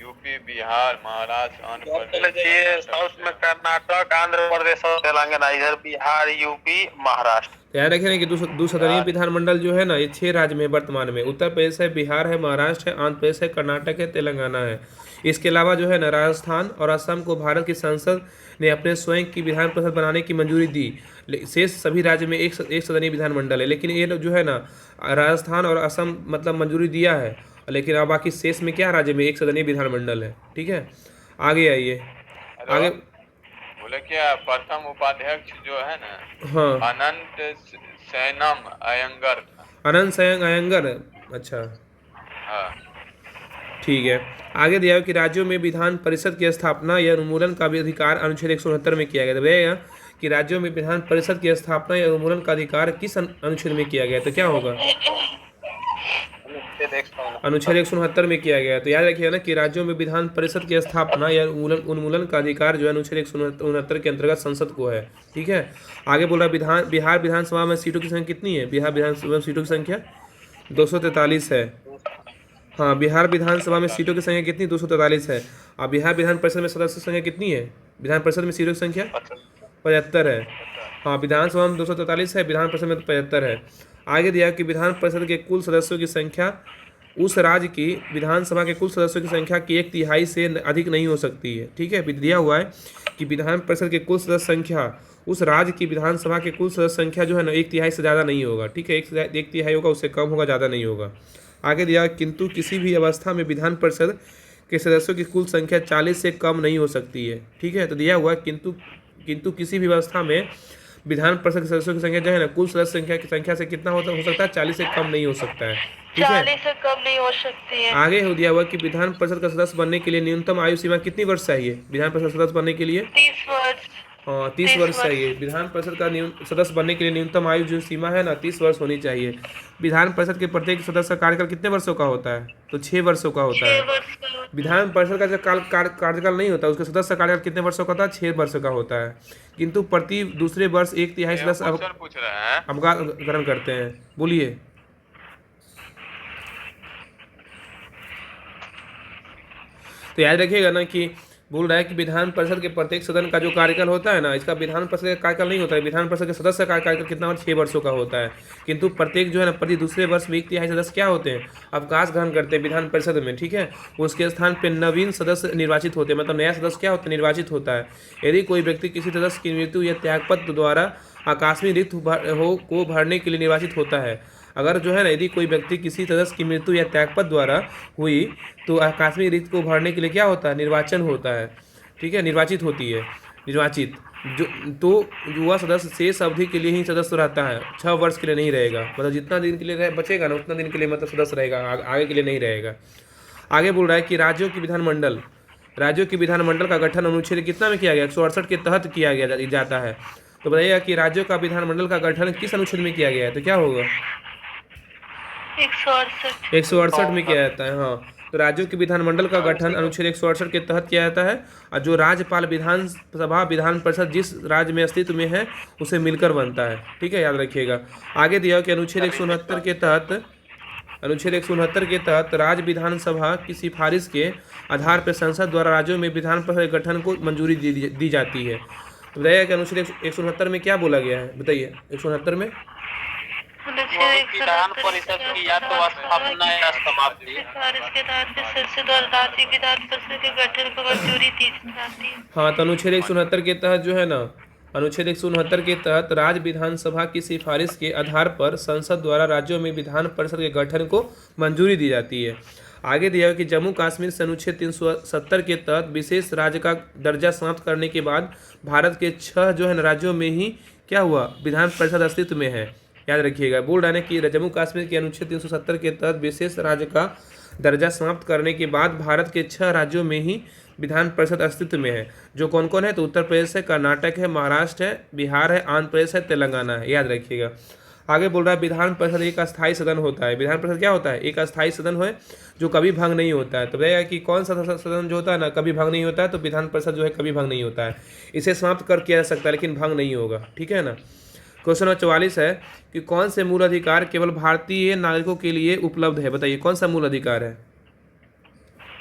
यूपी, बिहार, महाराष्ट्र, आंध्र प्रदेश। ये साउथ में कर्नाटक, आंध्र प्रदेश और तेलंगाना, इधर बिहार, यूपी, महाराष्ट्र। याद रखें कि द्विसदनीय विधानमंडल जो है ना ये 6 राज्य में वर्तमान में उत्तर प्रदेश है, बिहार है, महाराष्ट्र है, आंध्र प्रदेश है, कर्नाटक है, तेलंगाना है। इसके अलावा जो है ना राजस्थान और असम को भारत की संसद ने अपने स्वयं की विधान परिषद बनाने की मंजूरी दी। शेष सभी राज्य में एक सदनीय विधानमंडल है, लेकिन ये जो है ना राजस्थान और असम मतलब मंजूरी दिया है, लेकिन अब बाकी शेष में क्या राज्य में एक सदनीय विधानमंडल है। ठीक है, आगे आइए। आगे बोले क्या प्रथम उपाध्यक्ष जो है ना हाँ अनंत सैनम अयंगर। अनंत सैन अयंगर। अच्छा हाँ, ठीक है। आगे दिया है कि राज्यों में विधान परिषद की स्थापना या उन्मूलन का भी अधिकार अनुच्छेद 169 में किया गया। तो भैया कि राज्यों में विधान परिषद की स्थापना या उन्मूलन का अधिकार किस अनुच्छेद में किया गया? तो क्या होगा? अनुच्छेद 169 में किया गया। तो याद रखिएगा ना कि राज्यों में विधान परिषद की स्थापना या उन्मूलन का अधिकार जो है अनुच्छेद 169 के अंतर्गत संसद को है। ठीक है। आगे बोल रहा है बिहार विधानसभा में सीटों की संख्या कितनी है? बिहार विधानसभा में सीटों की संख्या 243 है। हाँ, बिहार विधानसभा में सीटों की संख्या कितनी? 243 है। और बिहार विधान परिषद में सदस्य की संख्या कितनी है? विधान परिषद में सीटों की संख्या 75 है। हाँ, विधानसभा में 243 है, विधान परिषद में तो 75 है। आगे दिया कि विधान परिषद के कुल सदस्यों की संख्या उस राज्य की विधानसभा के कुल सदस्यों की संख्या की 1/3 से अधिक नहीं हो सकती है। ठीक है, दिया हुआ है कि विधान परिषद के कुल सदस्य संख्या उस राज्य की विधानसभा के कुल सदस्य संख्या जो है ना 1/3 से ज़्यादा नहीं होगा। ठीक है, 1/3 होगा, उससे कम होगा, ज़्यादा नहीं होगा। आगे दिया किंतु किसी भी अवस्था में विधान परिषद के सदस्यों की कुल संख्या 40 से कम नहीं हो सकती है। ठीक है, तो दिया हुआ किंतु किसी भी अवस्था में विधान परिषद के सदस्यों की संख्या जो है ना कुल सदस्य संख्या से कितना हो सकता है, 40 से कम नहीं हो सकता है। ठीक है, 40 से कम नहीं हो सकती है। आगे हो दिया हुआ कि विधान परिषद का सदस्य बनने के लिए न्यूनतम आयु सीमा कितनी वर्ष चाहिए विधान परिषद सदस्य बनने के लिए? 30 वर्ष। हाँ, 30 वर्ष चाहिए। विधान परिषद का सदस्य बनने के लिए न्यूनतम आयु जो सीमा है ना 30 वर्ष होनी चाहिए। विधान परिषद के प्रत्येक सदस्य का कार्यकाल कितने वर्षों का होता है? तो 6 वर्षों का होता 6 है। वर्ष का होता विधान परिषद का जो कार्यकाल नहीं होता, उसके सदस्य का कार्यकाल कितने वर्षों का होता है? 6 वर्षों का होता है। किंतु प्रति दूसरे वर्ष 1/3 सदस्य अवकाश ग्रहण करते हैं। बोलिए। तो याद रखिएगा ना कि बोल रहा है कि विधान परिषद के प्रत्येक सदन का जो कार्यकाल होता है ना, इसका विधान परिषद का कार्यकाल नहीं होता है। विधान परिषद के सदस्य का कार्यकाल कितना हो? 6 वर्षों का होता है। किंतु प्रत्येक जो है ना प्रति दूसरे वर्ष में 1/3 सदस्य क्या होते हैं? अवकाश ग्रहण करते हैं विधान परिषद में। ठीक है, उसके स्थान पर नवीन सदस्य निर्वाचित होते हैं, मतलब नया सदस्य क्या होता है? निर्वाचित होता है। यदि कोई व्यक्ति किसी सदस्य की मृत्यु या त्यागपत्र द्वारा आकस्मिक रिक्त को भरने के लिए निर्वाचित होता है, अगर जो है ना यदि कोई व्यक्ति किसी सदस्य की मृत्यु या त्यागपत्र द्वारा हुई तो आकस्मिक रिक्त को भरने के लिए क्या होता है? निर्वाचन होता है। ठीक है, निर्वाचित होती है, निर्वाचित जो वह सदस्य शेष अवधि के लिए ही सदस्य रहता है, 6 वर्ष के लिए नहीं रहेगा। मतलब जितना दिन के लिए बचेगा ना उतना दिन के लिए मतलब सदस्य रहेगा, आगे के लिए नहीं रहेगा। आगे बोल रहा है कि राज्यों की विधानमंडल का गठन अनुच्छेद कितना में किया गया? 168 के तहत किया गया जाता है। तो बताइएगा कि राज्यों का विधानमंडल का गठन किस अनुच्छेद में किया गया है? तो क्या होगा? 168 में किया जाता है। हाँ, तो राज्यों के विधानमंडल का गठन अनुच्छेद 168 के तहत किया जाता है और जो राज्यपाल विधानसभा विधान परिषद जिस राज्य में अस्तित्व में है उसे मिलकर बनता है। ठीक है, याद रखिएगा। आगे दिया कि अनुच्छेद 169 के तहत राज्य विधानसभा की सिफारिश के आधार पर संसद द्वारा राज्यों में विधान परिषद के गठन को मंजूरी दी जाती है। तो बताइए कि अनुच्छेद 169 में क्या बोला गया है? बताइए। 169 में विधान परिषद की या तो स्थापना या समाप्ति राज्य विधान परिषद के गठन को मंजूरी दी जाती है। हाँ, तो अनुच्छेद 169 के तहत जो है ना, अनुच्छेद 169 के तहत राज्य विधानसभा की सिफारिश के आधार पर संसद द्वारा राज्यों में विधान परिषद के गठन को मंजूरी दी जाती है। आगे दिया है कि जम्मू कश्मीर से अनुच्छेद 370 के तहत विशेष राज्य का दर्जा समाप्त करने के बाद भारत के 6 जो है ना राज्यों में ही क्या हुआ? विधान परिषद अस्तित्व में है। याद रखिएगा। बोल रहा है कि जम्मू कश्मीर के अनुच्छेद 370 के तहत विशेष राज्य का दर्जा समाप्त करने के बाद भारत के 6 राज्यों में ही विधान परिषद अस्तित्व में है। जो कौन कौन है? तो उत्तर प्रदेश है, कर्नाटक है, महाराष्ट्र है, बिहार है, आंध्र प्रदेश है, तेलंगाना है। याद रखिएगा। आगे बोल रहा है विधान परिषद एक अस्थायी सदन होता है। विधान परिषद क्या होता है? एक अस्थायी सदन है जो कभी भंग नहीं होता है। तो बताइएगा कि कौन सा सदन जो होता है ना कभी भंग नहीं होता है? तो विधान परिषद जो है कभी भंग नहीं होता है। इसे समाप्त कर किया जा सकता है लेकिन भंग नहीं होगा। ठीक है ना। क्वेश्चन नंबर 44 है कि कौन से मूल अधिकार केवल भारतीय नागरिकों के लिए उपलब्ध है? बताइए कौन सा मूल अधिकार है?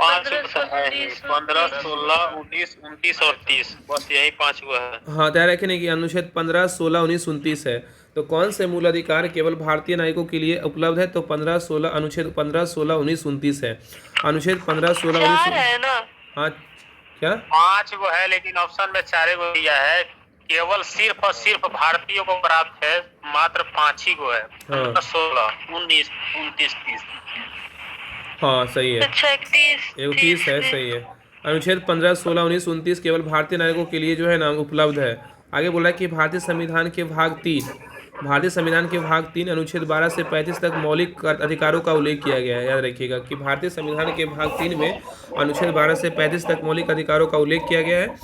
15, 16, 19, 29 और 30, बस यही 5 हुआ है। हाँ, तैयार रखने की अनुच्छेद 15, 16, 19, 29 है। तो कौन से मूल अधिकार केवल भारतीय नागरिकों के लिए उपलब्ध है? तो 15, 16 अनुच्छेद 15, 16, 19, 29 है। अनुच्छेद 15, 16, 19 है ना? हाँ, क्या 5 वो है लेकिन ऑप्शन में 4 को दिया है। केवल सिर्फ और सिर्फ भारतीयों को प्राप्त है, मात्र 5 ही को है। 15, 16, 19, 29, 30। हाँ, सही है। अच्छा, 31 है, सही है। अनुच्छेद 15, 16, 19, 29 केवल भारतीय नागरिकों के लिए जो है ना उपलब्ध है। आगे बोला है कि भारतीय संविधान के भाग 3 अनुच्छेद 12 से 35 तक मौलिक अधिकारों का उल्लेख किया गया है। याद रखिएगा कि भारतीय संविधान के भाग 3 में अनुच्छेद 12 से 35 तक मौलिक अधिकारों का उल्लेख किया गया है।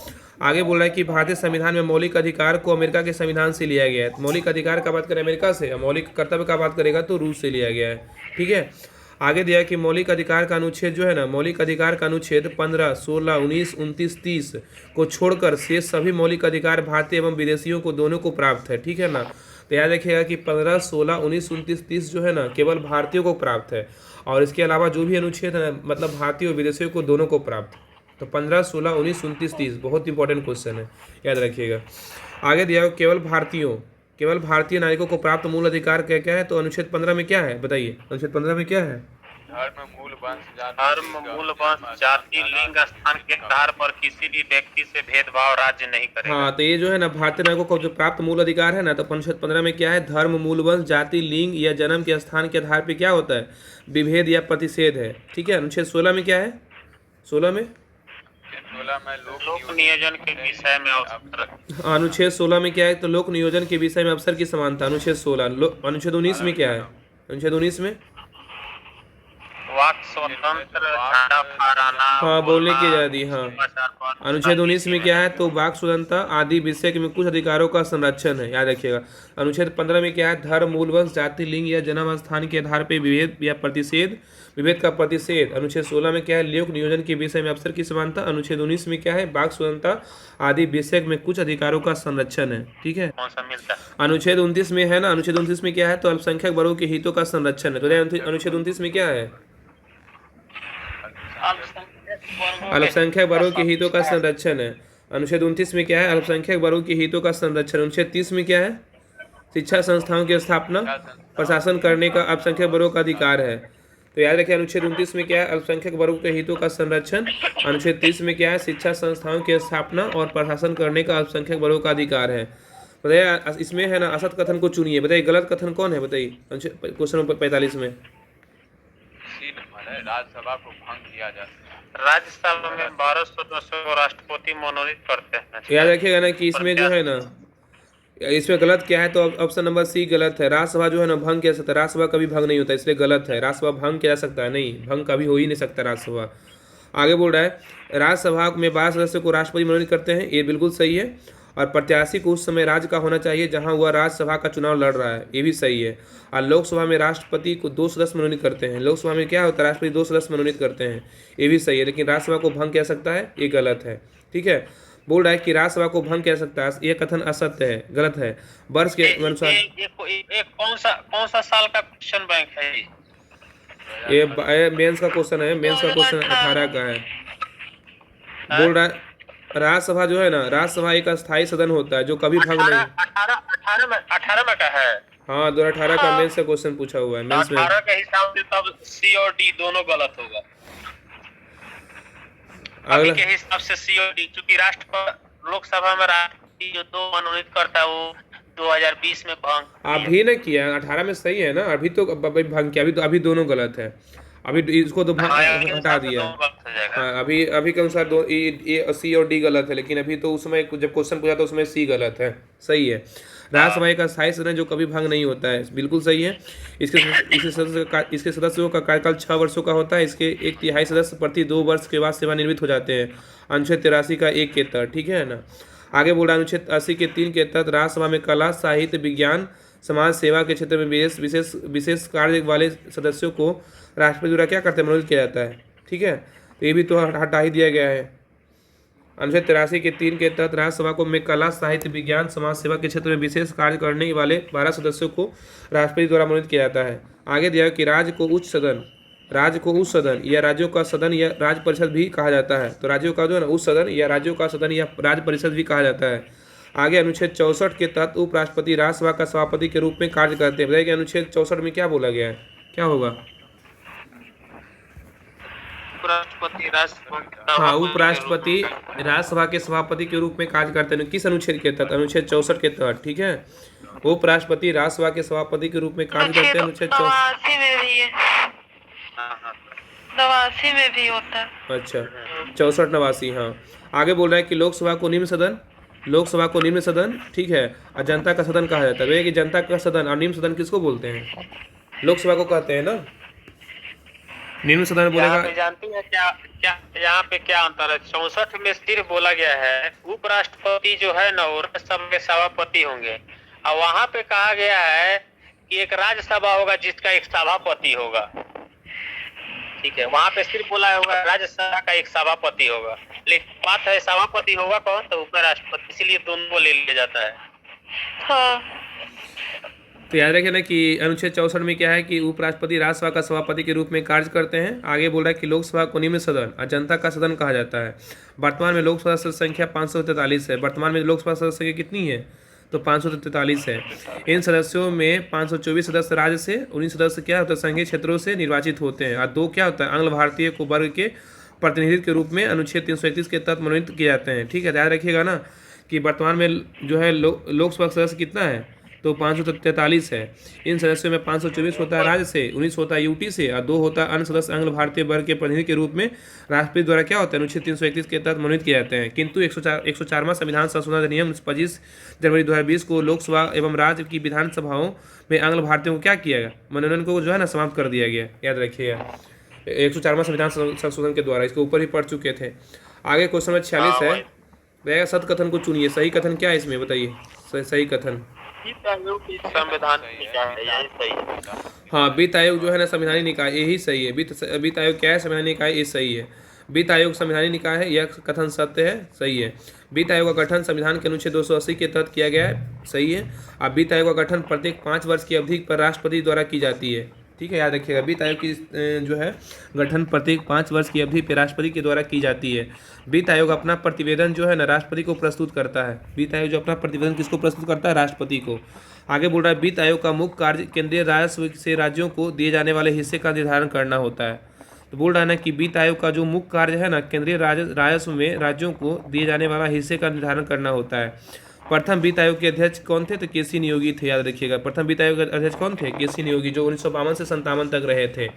आगे बोल रहा है कि भारतीय संविधान में मौलिक अधिकार को अमेरिका के संविधान से लिया गया है। मौलिक अधिकार का बात करें अमेरिका से, मौलिक कर्तव्य का बात करेगा तो रूस से लिया गया है। ठीक है। आगे दिया है कि मौलिक अधिकार का अनुच्छेद जो है ना, मौलिक अधिकार का अनुच्छेद 15, 16, 19, 29, 30 को छोड़कर शेष सभी मौलिक अधिकार भारतीय एवं विदेशियों को दोनों को प्राप्त है। ठीक है ना। तो याद रखिएगा कि 15, 16, 19, 29, 30 जो है ना केवल भारतीयों को प्राप्त है और इसके अलावा जो भी अनुच्छेद है मतलब भारतीय और विदेशियों को दोनों को प्राप्त है। तो 15, 16, 19, 29, 30 बहुत इंपॉर्टेंट क्वेश्चन है, याद रखिएगा। आगे दिया हो केवल भारतीय नागरिकों को प्राप्त मूल अधिकार क्या क्या है, तो अनुच्छेद 15 में क्या है बताइए, अनुच्छेद 15 में क्या है? धर्म, मूल वंश, जाति, लिंग, स्थान के आधार पर किसी भी व्यक्ति से भेदभाव राज्य नहीं करेगा। हाँ, तो ये जो है ना भारतीय नागरिकों को जो प्राप्त मूल अधिकार है ना, तो अनुच्छेद 15 में क्या है? धर्म, मूल वंश, जाति, लिंग या जन्म के स्थान के आधार पर क्या होता है? विभेद या प्रतिषेध है। ठीक है। अनुच्छेद 16 में क्या है? 16 में लोक नियोजन के विषय में अवसर। अनुच्छेद 16 में क्या है? तो लोक नियोजन के विषय में अवसर की समानता। अनुच्छेद 16। अनुच्छेद 19 में क्या है? अनुच्छेद 19 में वाक स्वतंत्र, झंडा फहराना, हाँ, बोलने की आजादी। हाँ, अनुच्छेद 19 में क्या है? तो वाक स्वतंत्रता आदि विषय में कुछ अधिकारों का संरक्षण है, याद रखिएगा। अनुच्छेद 15 में क्या है? धर्म, मूल वंश, जाति, लिंग या जन्म स्थान के आधार पर विभेद का प्रतिषेध। अनुच्छेद 16 में क्या है? लोक नियोजन के विषय में अवसर की समानता। अनुच्छेद 19 में क्या है? वाक स्वतंत्रता आदि विषय में कुछ अधिकारों का संरक्षण है। ठीक है। कौन सा मिलता है? अनुच्छेद 29 में है ना, अनुच्छेद 29 में क्या है? तो अल्पसंख्यक वर्गों के हितों का संरक्षण है। तो अनुच्छेद 29 में क्या है? अल्पसंख्यक वर्गों के हितों का संरक्षण है। अनुच्छेद 29 में क्या है? अल्पसंख्यक वर्गों के हितों का संरक्षण। अनुच्छेद 30 में क्या है? शिक्षा संस्थाओं की स्थापना, प्रशासन करने का अल्पसंख्यक वर्गों का अधिकार है। तो याद रखिए, अनुच्छेद 29 में क्या है? अल्पसंख्यक वर्गों के हितों का संरक्षण। अनुच्छेद 30 में क्या है? शिक्षा संस्थाओं की स्थापना और प्रशासन करने का अल्पसंख्यक वर्गों का अधिकार है। बताइए, इसमें है ना असत कथन को चुनिए। बताइए गलत कथन कौन है? बताइए क्वेश्चन नंबर 45 में। राज्यसभा को भंग किया जा सकता है। राज्यसभा में 12 सदस्यों को राष्ट्रपति मनोनीत करते हैं। याद रखिएगा ना कि इसमें जो है ना, इसमें गलत क्या है? तो ऑप्शन नंबर सी गलत है। राज्यसभा जो है ना भंग किया सकता है, राज्यसभा कभी भंग नहीं होता, इसलिए गलत है। राज्यसभा भंग किया जा सकता है नहीं, भंग कभी हो ही नहीं सकता राज्यसभा। आगे बोल रहा है, राज्यसभा में 12 सदस्यों को राष्ट्रपति मनोनीत करते हैं, ये बिल्कुल सही है। और प्रत्याशी को उस समय राज्य का होना चाहिए जहां वह राज्यसभा का चुनाव लड़ रहा है, ये भी सही है। और लोकसभा में राष्ट्रपति को 2 सदस्य मनोनीत करते हैं। लोकसभा में क्या होता है? राष्ट्रपति 2 सदस्य मनोनीत करते हैं, ये भी सही है। लेकिन राज्यसभा को भंग किया सकता है, ये गलत है। ठीक है। बोल रहा है कि राज्यसभा को भंग किया सकता है, ये कथन असत्य है, गलत है। वर्ष के अनुसार कौन सा साल का क्वेश्चन बैंक है? ये मेंस का क्वेश्चन है, मेंस का क्वेश्चन 18 का है। बोल रहा है राज्यसभा जो है ना, राज्यसभा एक अस्थायी सदन होता है जो कभी भंग नहीं। 18 में का है। हाँ, 2018 का मेंस का क्वेश्चन पूछा हुआ है। मेंस में 18 के हिसाब से तब सी और डी दोनों गलत होगा। अभी के हिसाब से सी और डी, क्योंकि राष्ट्रपति लोकसभा में राष्ट्रपति जो 2 मनोनीत करता है वो 2020 में भंग अभी न किया। 18 में सही है ना, अभी तो भंग किया, अभी दोनों गलत है। अभी इसको तो हटा दिया। हाँ, अभी के अनुसार सी और डी गलत है, लेकिन अभी तो उसमें जब क्वेश्चन पूछा तो उसमें सी गलत है। सही है। राज्यसभा का स्थायी सदन जो कभी भंग नहीं होता है, बिल्कुल सही है। इसके सदस्यों का कार्यकाल 6 वर्षों का होता है। इसके 1/3 सदस्य प्रति 2 वर्ष के बाद सेवानिवृत्त हो जाते हैं। अनुच्छेद 83 का 1 के तहत। ठीक है ना। आगे बोल रहा है, अनुच्छेद 80 के 3 के तहत राज्यसभा में कला, साहित्य, विज्ञान, समाज सेवा के क्षेत्र में विशेष कार्य वाले सदस्यों को राष्ट्रपति द्वारा क्या करते हैं? मनोनीत किया जाता है। ठीक है। तो ये भी तो हटा ही दिया गया है। अनुच्छेद 83 के 3 के तहत राज्यसभा को में कला, साहित्य, विज्ञान, समाज सेवा के क्षेत्र में विशेष कार्य करने वाले 12 सदस्यों को राष्ट्रपति द्वारा मनोनीत किया जाता है। आगे दिया कि राज्य को उच्च सदन या राज्यों का सदन या राज्य परिषद भी कहा जाता है। तो राज्यों का जो है ना उच्च सदन या राज्यों का सदन या राज्य परिषद भी कहा जाता है। आगे अनुच्छेद 64 के तहत उपराष्ट्रपति राज्यसभा का सभापति के रूप में कार्य करते हैं। बताइए कि अनुच्छेद 64 में क्या बोला गया है, क्या होगा? हाँ, उपराष्ट्रपति राज्यसभा के सभापति के रूप में कार्य करते हैं। किस अनुच्छेद के तहत? अनुच्छेद 64 के तहत। ठीक है। उपराष्ट्रपति राज्यसभा के सभापति के रूप में कार्य करते हैं। अनुच्छेद 89 में भी है, 89 में भी होता है। अच्छा, 64 89। हाँ, आगे बोल रहा है कि लोकसभा को निम्न सदन, ठीक है, और जनता का सदन कहा जाता है। कि जनता का सदन और निम्न सदन किसको बोलते हैं? लोकसभा को कहते हैं ना। निम्न सदन बोलेगा। जानती है क्या यहाँ पे क्या अंतर है? 64 में सिर्फ बोला गया है उपराष्ट्रपति जो है ना वो राज्यसभा के सभापति होंगे, और वहाँ पे कहा गया है कि एक राज्यसभा होगा जिसका एक सभापति होगा। ठीक है, वहाँ पे सिर्फ बोला होगा राज्यसभा का एक सभापति होगा, लेकिन बात है सभापति होगा कौन? तो उपराष्ट्रपति, इसलिए दोनों को ले लिया जाता है। हाँ। तो याद रखें ना कि अनुच्छेद 64 में क्या है कि उपराष्ट्रपति राज्यसभा का सभापति के रूप में कार्य करते हैं। आगे बोल रहा है कि लोकसभा को निम्न सदन और जनता का सदन कहा जाता है। वर्तमान में लोकसभा सदस्य संख्या 543 है। वर्तमान में लोकसभा सदस्य संख्या कितनी है? तो 543 है। इन सदस्यों में 524 सदस्य राज्य से, 19 सदस्य क्या होता है संघीय क्षेत्रों से निर्वाचित होते हैं और 2 क्या होता है आंग्ल भारतीय को वर्ग के प्रतिनिधित्व के रूप में अनुच्छेद 331 के तहत मनोनीत किए जाते हैं। ठीक है, ध्यान रखिएगा ना कि वर्तमान में जो है लोकसभा सदस्य कितना है? तो 543 है। इन सदस्यों में 524 होता है राज्य से, 19 होता है यूटी से और 2 होता है अन्य सदस्य आंग्ल भारतीय वर्ग के प्रतिनिधि के रूप में राष्ट्रपति द्वारा क्या होता है अनुच्छेद 331 के तहत मनोनीत किए जाते हैं। किंतु 104वां संविधान संशोधन अधिनियम 25 जनवरी 2020 को लोकसभा एवं राज्य की विधानसभाओं में आंग्ल भारतीयों को क्या किया गया? मनोनयन को जो है ना समाप्त कर दिया गया। याद रखिएगा 104वां संविधान संशोधन के द्वारा, इसके ऊपर ही पढ़ चुके थे। आगे क्वेश्चन नंबर 46 है, रहेगा सत्य कथन को चुनिए। सही कथन क्या है इसमें बताइए? सही कथन संविधान सही। हाँ, वित्त आयोग जो है ना संवैधानिक निकाय, यही सही है। वित्त आयोग क्या है? संवैधानिक निकाय, ये सही है। वित्त आयोग संवैधानिक निकाय है, यह कथन सत्य है, सही है। वित्त आयोग का गठन संविधान के अनुच्छेद 280 के तहत किया गया है, सही है। अब वित्त आयोग का गठन प्रत्येक 5 वर्ष की अवधि पर राष्ट्रपति द्वारा की जाती है। ठीक है, याद रखिएगा वित्त आयोग की जो है गठन प्रत्येक 5 वर्ष की अवधि पर राष्ट्रपति के द्वारा की जाती है। वित्त आयोग अपना प्रतिवेदन जो है ना राष्ट्रपति को प्रस्तुत करता है। वित्त आयोग जो अपना प्रतिवेदन किसको प्रस्तुत करता है? राष्ट्रपति को। आगे बोल रहा है वित्त आयोग का मुख्य कार्य केंद्रीय राजस्व से राज्यों को दिए जाने वाले हिस्से का निर्धारण करना होता है। तो बोल रहा है ना कि वित्त आयोग का जो मुख्य कार्य है ना केंद्रीय राजस्व में राज्यों को दिए जाने वाला हिस्से का निर्धारण करना होता है। प्रथम वित्त आयोग के अध्यक्ष कौन थे? तो केसी नियोगी थे। याद रखिएगा प्रथम वित्त आयोग के अध्यक्ष कौन थे? केसी नियोगी, जो 1952 से 57 तक रहे थे।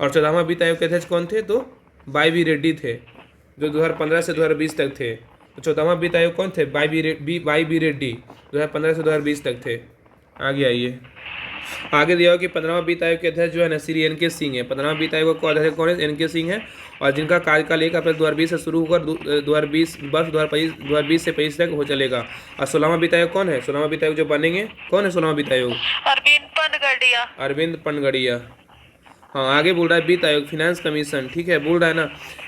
और 14वां वित्त आयोग के अध्यक्ष कौन थे? तो वाई बी रेड्डी थे, जो 2015 से 2020 तक थे। तो 14वां वित्त आयोग कौन थे? वाई बी रेड्डी, 2015 से 2020 तक थे। आगे आइए, आगे दिया हो कि 15वां वित्त आयोग के अध्यक्ष जो है ना श्री एन.के. सिंह है। 15वां वित्त आयोग का अध्यक्ष कौन है? एन.के. सिंह है, और जिनका कार्यकाल 1 अप्रैल 2020 से शुरू होकर 2020 से 25 तक हो चलेगा। और 16वां वित्त आयोग कौन है? 16वां वित्त आयोग जो बनेंगे, कौन है 16वां वित्त आयोग? अरविंद पनगड़िया। हाँ, आगे बोल रहा है वित्त आयोग फाइनेंस कमीशन। ठीक है, बोल रहा है ना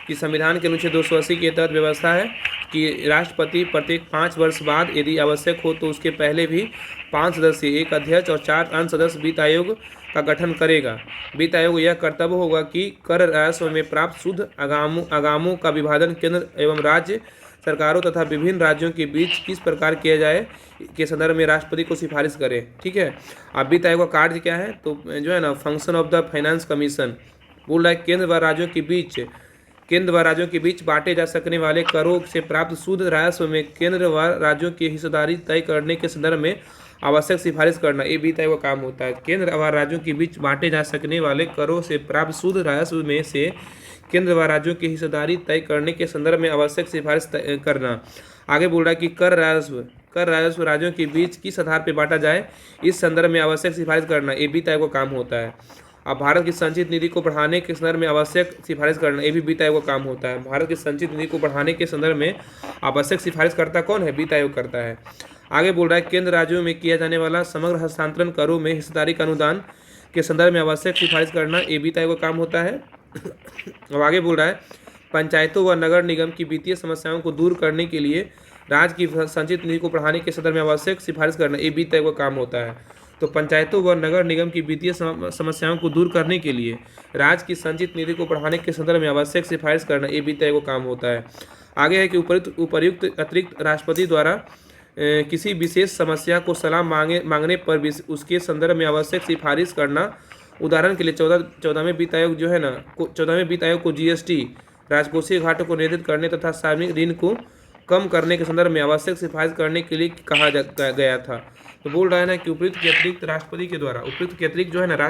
कि संविधान के अनुच्छेद 280 के तहत व्यवस्था है कि राष्ट्रपति प्रत्येक 5 वर्ष बाद यदि आवश्यक हो तो उसके पहले भी 5 सदस्य, 1 अध्यक्ष और 4 अन्य सदस्य वित्त आयोग का गठन करेगा। वित्त आयोग यह कर्तव्य होगा कि कर राजस्व में प्राप्त शुद्ध आगामों का विभाजन केंद्र एवं राज्य सरकारों तथा विभिन्न राज्यों के बीच किस प्रकार किया जाए के संदर्भ में राष्ट्रपति को सिफारिश करे। ठीक है, अब वित्त आयोग का कार्य क्या है? तो जो है ना function of the finance commission बोल रहा है केंद्र व राज्यों के बीच बांटे जा सकने वाले करों से प्राप्त शुद्ध राजस्व में केंद्र व राज्यों की हिस्सेदारी तय करने के संदर्भ में आवश्यक सिफारिश करना, ये वित्त आयोग का काम होता है। केंद्र व राज्यों के बीच बांटे जा सकने वाले करों से प्राप्त शुद्ध राजस्व में से केंद्र व राज्यों की हिस्सेदारी तय करने के संदर्भ में आवश्यक सिफारिश करना। आगे बोल रहा है कि कर राजस्व राज्यों के बीच किस आधार पर बांटा जाए, इस संदर्भ में आवश्यक सिफारिश करना, ये वित्त आयोग का काम होता है। अब भारत की संचित निधि को बढ़ाने के संदर्भ में आवश्यक सिफारिश करना, ये भी वित्त आयोग का काम होता है। भारत की संचित निधि को बढ़ाने के संदर्भ में आवश्यक सिफारिश करता कौन है? वित्त आयोग करता है। आगे बोल रहा है केंद्र राज्यों में किया जाने वाला समग्र हस्तांतरण करों में हिस्सेदारी का अनुदान के संदर्भ में आवश्यक सिफारिश करना, ये वित्त आयोग का काम होता है। अब आगे बोल रहा है पंचायतों व नगर निगम की वित्तीय समस्याओं को दूर करने के लिए राज्य की संचित निधि को बढ़ाने के संदर्भ में आवश्यक सिफारिश करना, ये वित्त आयोग का काम होता है। तो पंचायतों व नगर निगम की वित्तीय समस्याओं को दूर करने के लिए राज्य की संचित निधि को बढ़ाने के संदर्भ में आवश्यक सिफारिश करना, ये वित्त आयोग का काम होता है। आगे है कि उपर्युक्त अतिरिक्त राष्ट्रपति द्वारा किसी विशेष समस्या को सलाह मांगने पर उसके संदर्भ में आवश्यक सिफारिश करना। उदाहरण के लिए 14वें वित्त आयोग जो है ना 14वें वित्त आयोग को जीएसटी, राजकोषीय घाटों को नियंत्रित करने तथा सार्वजनिक ऋण को कम करने के संदर्भ में आवश्यक सिफारिश करने के लिए कहा गया था। तो बोल रहा है ना कि उपयुक्त के अतिरिक्त राष्ट्रपति के द्वारा, उपयुक्त के अतिरिक्त जो है ना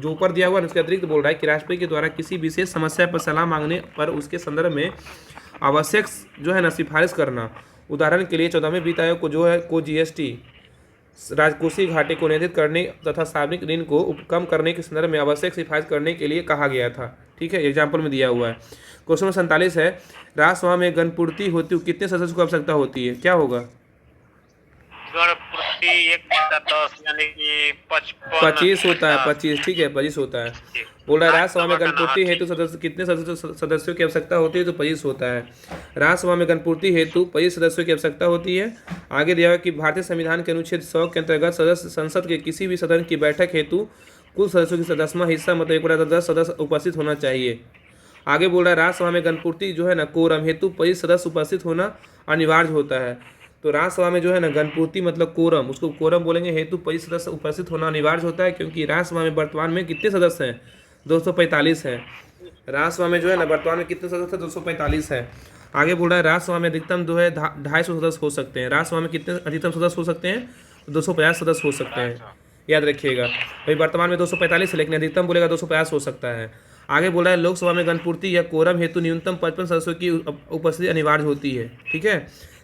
ऊपर दिया हुआ है उसके अतिरिक्त बोल रहा है कि राष्ट्रपति के द्वारा किसी विशेष समस्या पर सलाह मांगने पर उसके संदर्भ में आवश्यक जो है ना सिफारिश करना। उदाहरण के लिए 14वें वित्त आयोग को जो है को जीएसटी, राजकोषीय घाटे को नियंत्रित करने तथा सार्वजनिक ऋण को कम करने के संदर्भ में आवश्यक सिफारिश करने के लिए कहा गया था। ठीक है, एग्जाम्पल में दिया हुआ है। क्वेश्चन 47 है राज्यसभा में गणपूर्ति होती कितने सदस्यों की आवश्यकता होती है? क्या होगा? गणपूर्ति 1/10 यानी कि 25 होता है। 25, ठीक है 25 होता है। बोल रहा है राज्यसभा में गणपूर्ति हेतु सदस्य कितने सदस्यों की आवश्यकता होती है? तो 25 होता है। राज्यसभा में गणपूर्ति हेतु 25 सदस्यों की आवश्यकता होती है। आगे दिया हुआ कि भारतीय संविधान के अनुच्छेद 100 के अंतर्गत सदस्य संसद के किसी भी सदन की बैठक हेतु कुल सदस्यों की 10वां हिस्सा मतलब 1/10 सदस्य उपस्थित होना चाहिए। आगे बोल रहा है राज्यसभा में गणपूर्ति जो है ना कोरम हेतु 25 सदस्य उपस्थित होना अनिवार्य होता है। तो राज्यसभा में जो है ना गणपूर्ति मतलब कोरम, उसको कोरम बोलेंगे, हेतु 25 सदस्य उपस्थित होना अनिवार्य होता है, क्योंकि राज्यसभा में वर्तमान में कितने सदस्य हैं? 245 हैं। राज्यसभा में जो है ना वर्तमान में कितने सदस्य? 245 है। आगे बोल रहा है राज्यसभा में अधिकतम जो है 250 सदस्य हो सकते हैं। राज्यसभा में कितने अधिकतम सदस्य हो सकते हैं? 250 सदस्य हो सकते हैं, याद रखिएगा भाई। वर्तमान में 245 है, लेकिन अधिकतम बोलेगा 250 हो सकता है। आगे बोल रहा है लोकसभा में गणपूर्ति या कोरम हेतु न्यूनतम 55 सदस्यों की उपस्थिति अनिवार्य होती है। ठीक है,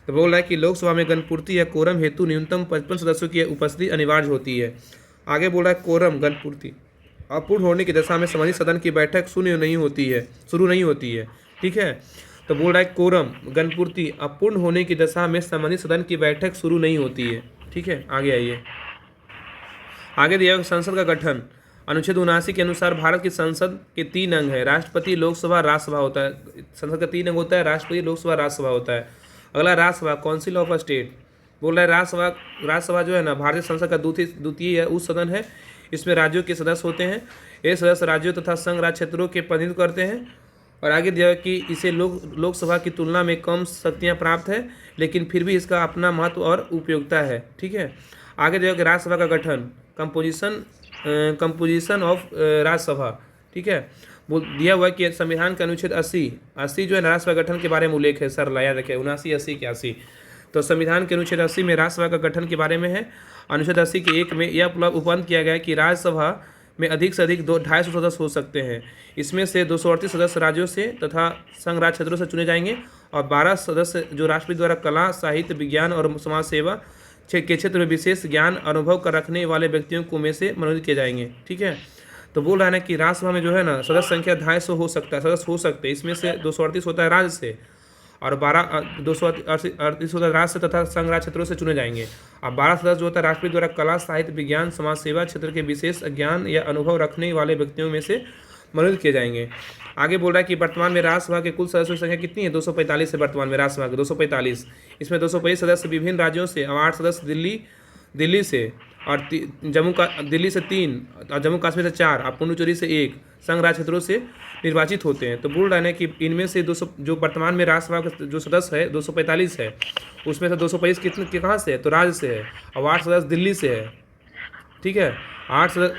तो बोल रहा है कि लोकसभा में गणपूर्ति या कोरम हेतु न्यूनतम 55 सदस्यों की उपस्थिति अनिवार्य होती है। आगे बोल रहा है कोरम गणपूर्ति अपूर्ण होने की दशा में संबंधित सदन की बैठक शुरू नहीं होती है। ठीक है, तो बोल रहा है कोरम गणपूर्ति अपूर्ण होने की दशा में संबंधित सदन की बैठक शुरू नहीं होती है। ठीक है, आगे आइए। आगे दिया संसद का गठन अनुच्छेद 79 के अनुसार भारत की संसद के 3 अंग है, राष्ट्रपति, लोकसभा, राज्यसभा होता है। संसद का 3 अंग होता है, राष्ट्रपति, लोकसभा, राज्यसभा होता है। अगला राज्यसभा काउंसिल ऑफ स्टेट, बोल रहा है राज्यसभा जो है ना भारतीय संसद का द्वितीय उस सदन है। इसमें राज्यों के सदस्य होते हैं। ये सदस्य राज्यों तथा संघ राज्य क्षेत्रों के प्रतिनिधित्व करते हैं। और आगे दिया कि इसे लोकसभा की तुलना में कम शक्तियाँ प्राप्त है, लेकिन फिर भी इसका अपना महत्व और उपयोगिता है। ठीक है, आगे दिया कि राज्यसभा का गठन कंपोजिशन ऑफ राज्यसभा। ठीक है, वो दिया हुआ है कि संविधान का अनुच्छेद 80 जो है राज्यसभा गठन के बारे में उल्लेख है। सर याद रखें 79, 80, 81। तो संविधान के अनुच्छेद 80 में राज्यसभा का गठन के बारे में है। अनुच्छेद 80 के 1 में यह उपबंध किया गया है कि राज्यसभा में अधिक से अधिक 250 सदस्य हो सकते हैं। इसमें से 238 सदस्य राज्यों से तथा संघ राज्य क्षेत्रों से चुने जाएंगे और 12 सदस्य जो राष्ट्रपति द्वारा कला, साहित्य, विज्ञान और समाज सेवा के क्षेत्र में विशेष ज्ञान अनुभव कर रखने वाले व्यक्तियों को में से मनोनीत किए जाएंगे। ठीक है, तो बोल रहा है ना कि राज्यसभा में जो है ना सदस्य संख्या 250 हो सकता है, सदस्य हो सकते हैं। इसमें से 238 होता है राज्य से और 238 होता है राज्य से तथा संघ राज्य क्षेत्रों से चुने जाएंगे। और 12 सदस्य जो होता है राष्ट्रपति द्वारा कला, साहित्य, विज्ञान, समाज सेवा क्षेत्र के विशेष ज्ञान या अनुभव रखने वाले व्यक्तियों में से मनोनीत किए जाएंगे। आगे बोल रहा है कि वर्तमान में राज्यसभा के कुल सदस्यों की संख्या कितनी है? 245 है वर्तमान में राज्यसभा के 245। इसमें 225 सदस्य विभिन्न राज्यों से और 8 सदस्य दिल्ली से और दिल्ली से 3 और जम्मू कश्मीर से 4 और पुडुचेरी से 1 संघ राज्य क्षेत्रों से निर्वाचित होते हैं। तो बोल रहा है कि इनमें से 200 जो वर्तमान में राज्यसभा का जो सदस्य है 245 है, उसमें से 225 कितने कहाँ से है? तो राज्य से है और 8 सदस्य दिल्ली से है। ठीक है, 8 सदस्य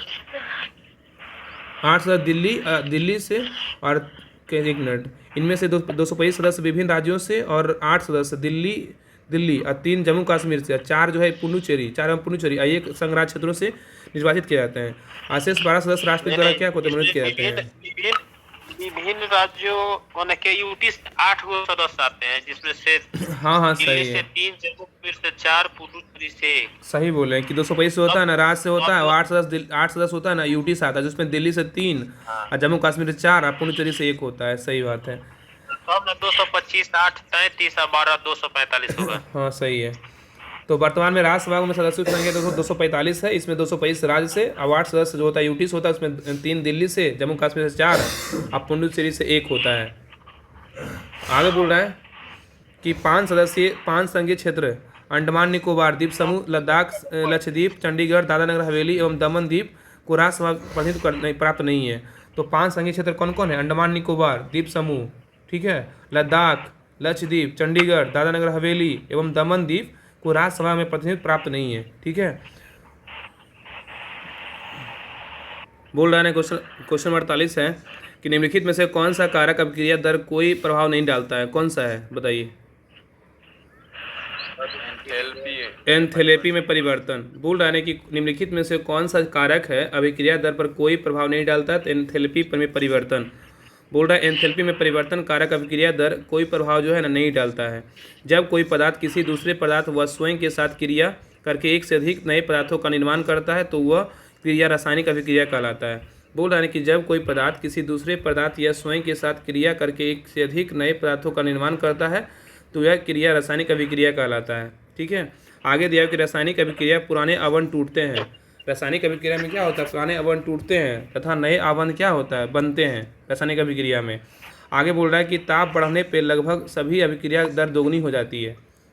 दिल्ली से और एक मिनट, इनमें से 225 सदस्य विभिन्न राज्यों से और 8 सदस्य दिल्ली और 3 जम्मू कश्मीर से, 4 जो है पुडुचेरी, 4 और 1 संघ राज्य क्षेत्रों से निर्वाचित किए जाते हैं। शेष 12 सदस्य राष्ट्रपति द्वारा क्या होते मनोनीत किए जाते हैं। विभिन्न राज्यों के यूटी से 8 सदस्य आते हैं, जिसमें से हाँ सही दिल्ली से है, 3, जम्मू कश्मीर से 4, पुडुचेरी से 1। सही बोले कि 225 से होता है ना राज्य से होता है और 8 सदस्य होता है ना यूटी से आता है, जिसमें दिल्ली से 3 और जम्मू कश्मीर से 4 और पुडुचेरी से 1 होता है। सही बात है, सब में 225, 8, 33 और 12, 245 होगा। हाँ सही है। तो वर्तमान में राज्यसभा में सदस्यों की संख्या 245 है। इसमें 225 राज्य से और 8 सदस्य जो होता है यूटी से होता है, उसमें 3 दिल्ली से, जम्मू कश्मीर से 4 और पुडुचेरी से 1 होता है। आगे बोल रहा है कि 5 संघीय क्षेत्र अंडमान निकोबार द्वीप समूह, लद्दाख, लक्षद्वीप, चंडीगढ़, दादरा नगर हवेली एवं दमन द्वीप को राज्यसभा प्रतिनिधित्व प्राप्त नहीं है। तो 5 संघीय क्षेत्र कौन कौन है? अंडमान निकोबार द्वीप समूह, ठीक है, लद्दाख, लक्षद्वीप, चंडीगढ़, दादरा नगर हवेली एवं दमन द्वीप को राज्यसभा में प्रतिनिधित्व प्राप्त नहीं है। ठीक है, बोल रहा है क्वेश्चन 48 है कि निम्नलिखित में से कौन सा कारक अभिक्रिया दर कोई प्रभाव नहीं डालता है? कौन सा है बताइए? एंथैल्पी में परिवर्तन। बोल रहा है कि निम्नलिखित में से कौन सा कारक है अभिक्रिया दर पर कोई प्रभाव नहीं डालता है? तो एंथैल्पी में परिवर्तन। बोल रहा है एंथैल्पी में परिवर्तन कारक अभिक्रिया दर कोई प्रभाव जो है ना नहीं डालता है। जब कोई पदार्थ किसी दूसरे पदार्थ व स्वयं के साथ क्रिया करके एक से अधिक नए पदार्थों का निर्माण करता है तो वह क्रिया रासायनिक अभिक्रिया कहलाता है। बोल रहा है कि जब कोई पदार्थ किसी दूसरे पदार्थ या स्वयं के साथ क्रिया करके एक से अधिक नए पदार्थों का निर्माण करता है तो यह क्रिया रासायनिक अभिक्रिया कहलाता है। ठीक है, आगे दिया कि रासायनिक अभिक्रिया पुराने अवर्ण टूटते हैं। रासायनिक अभिक्रिया में क्या होता है, पुराने आवरण टूटते हैं तथा नए आवरण क्या होता है, बनते हैं रासायनिक अभिक्रिया में। आगे बोल रहा है कि ताप बढ़ने पे लगभग सभी अभिक्रिया दर दोगुनी हो जाती है।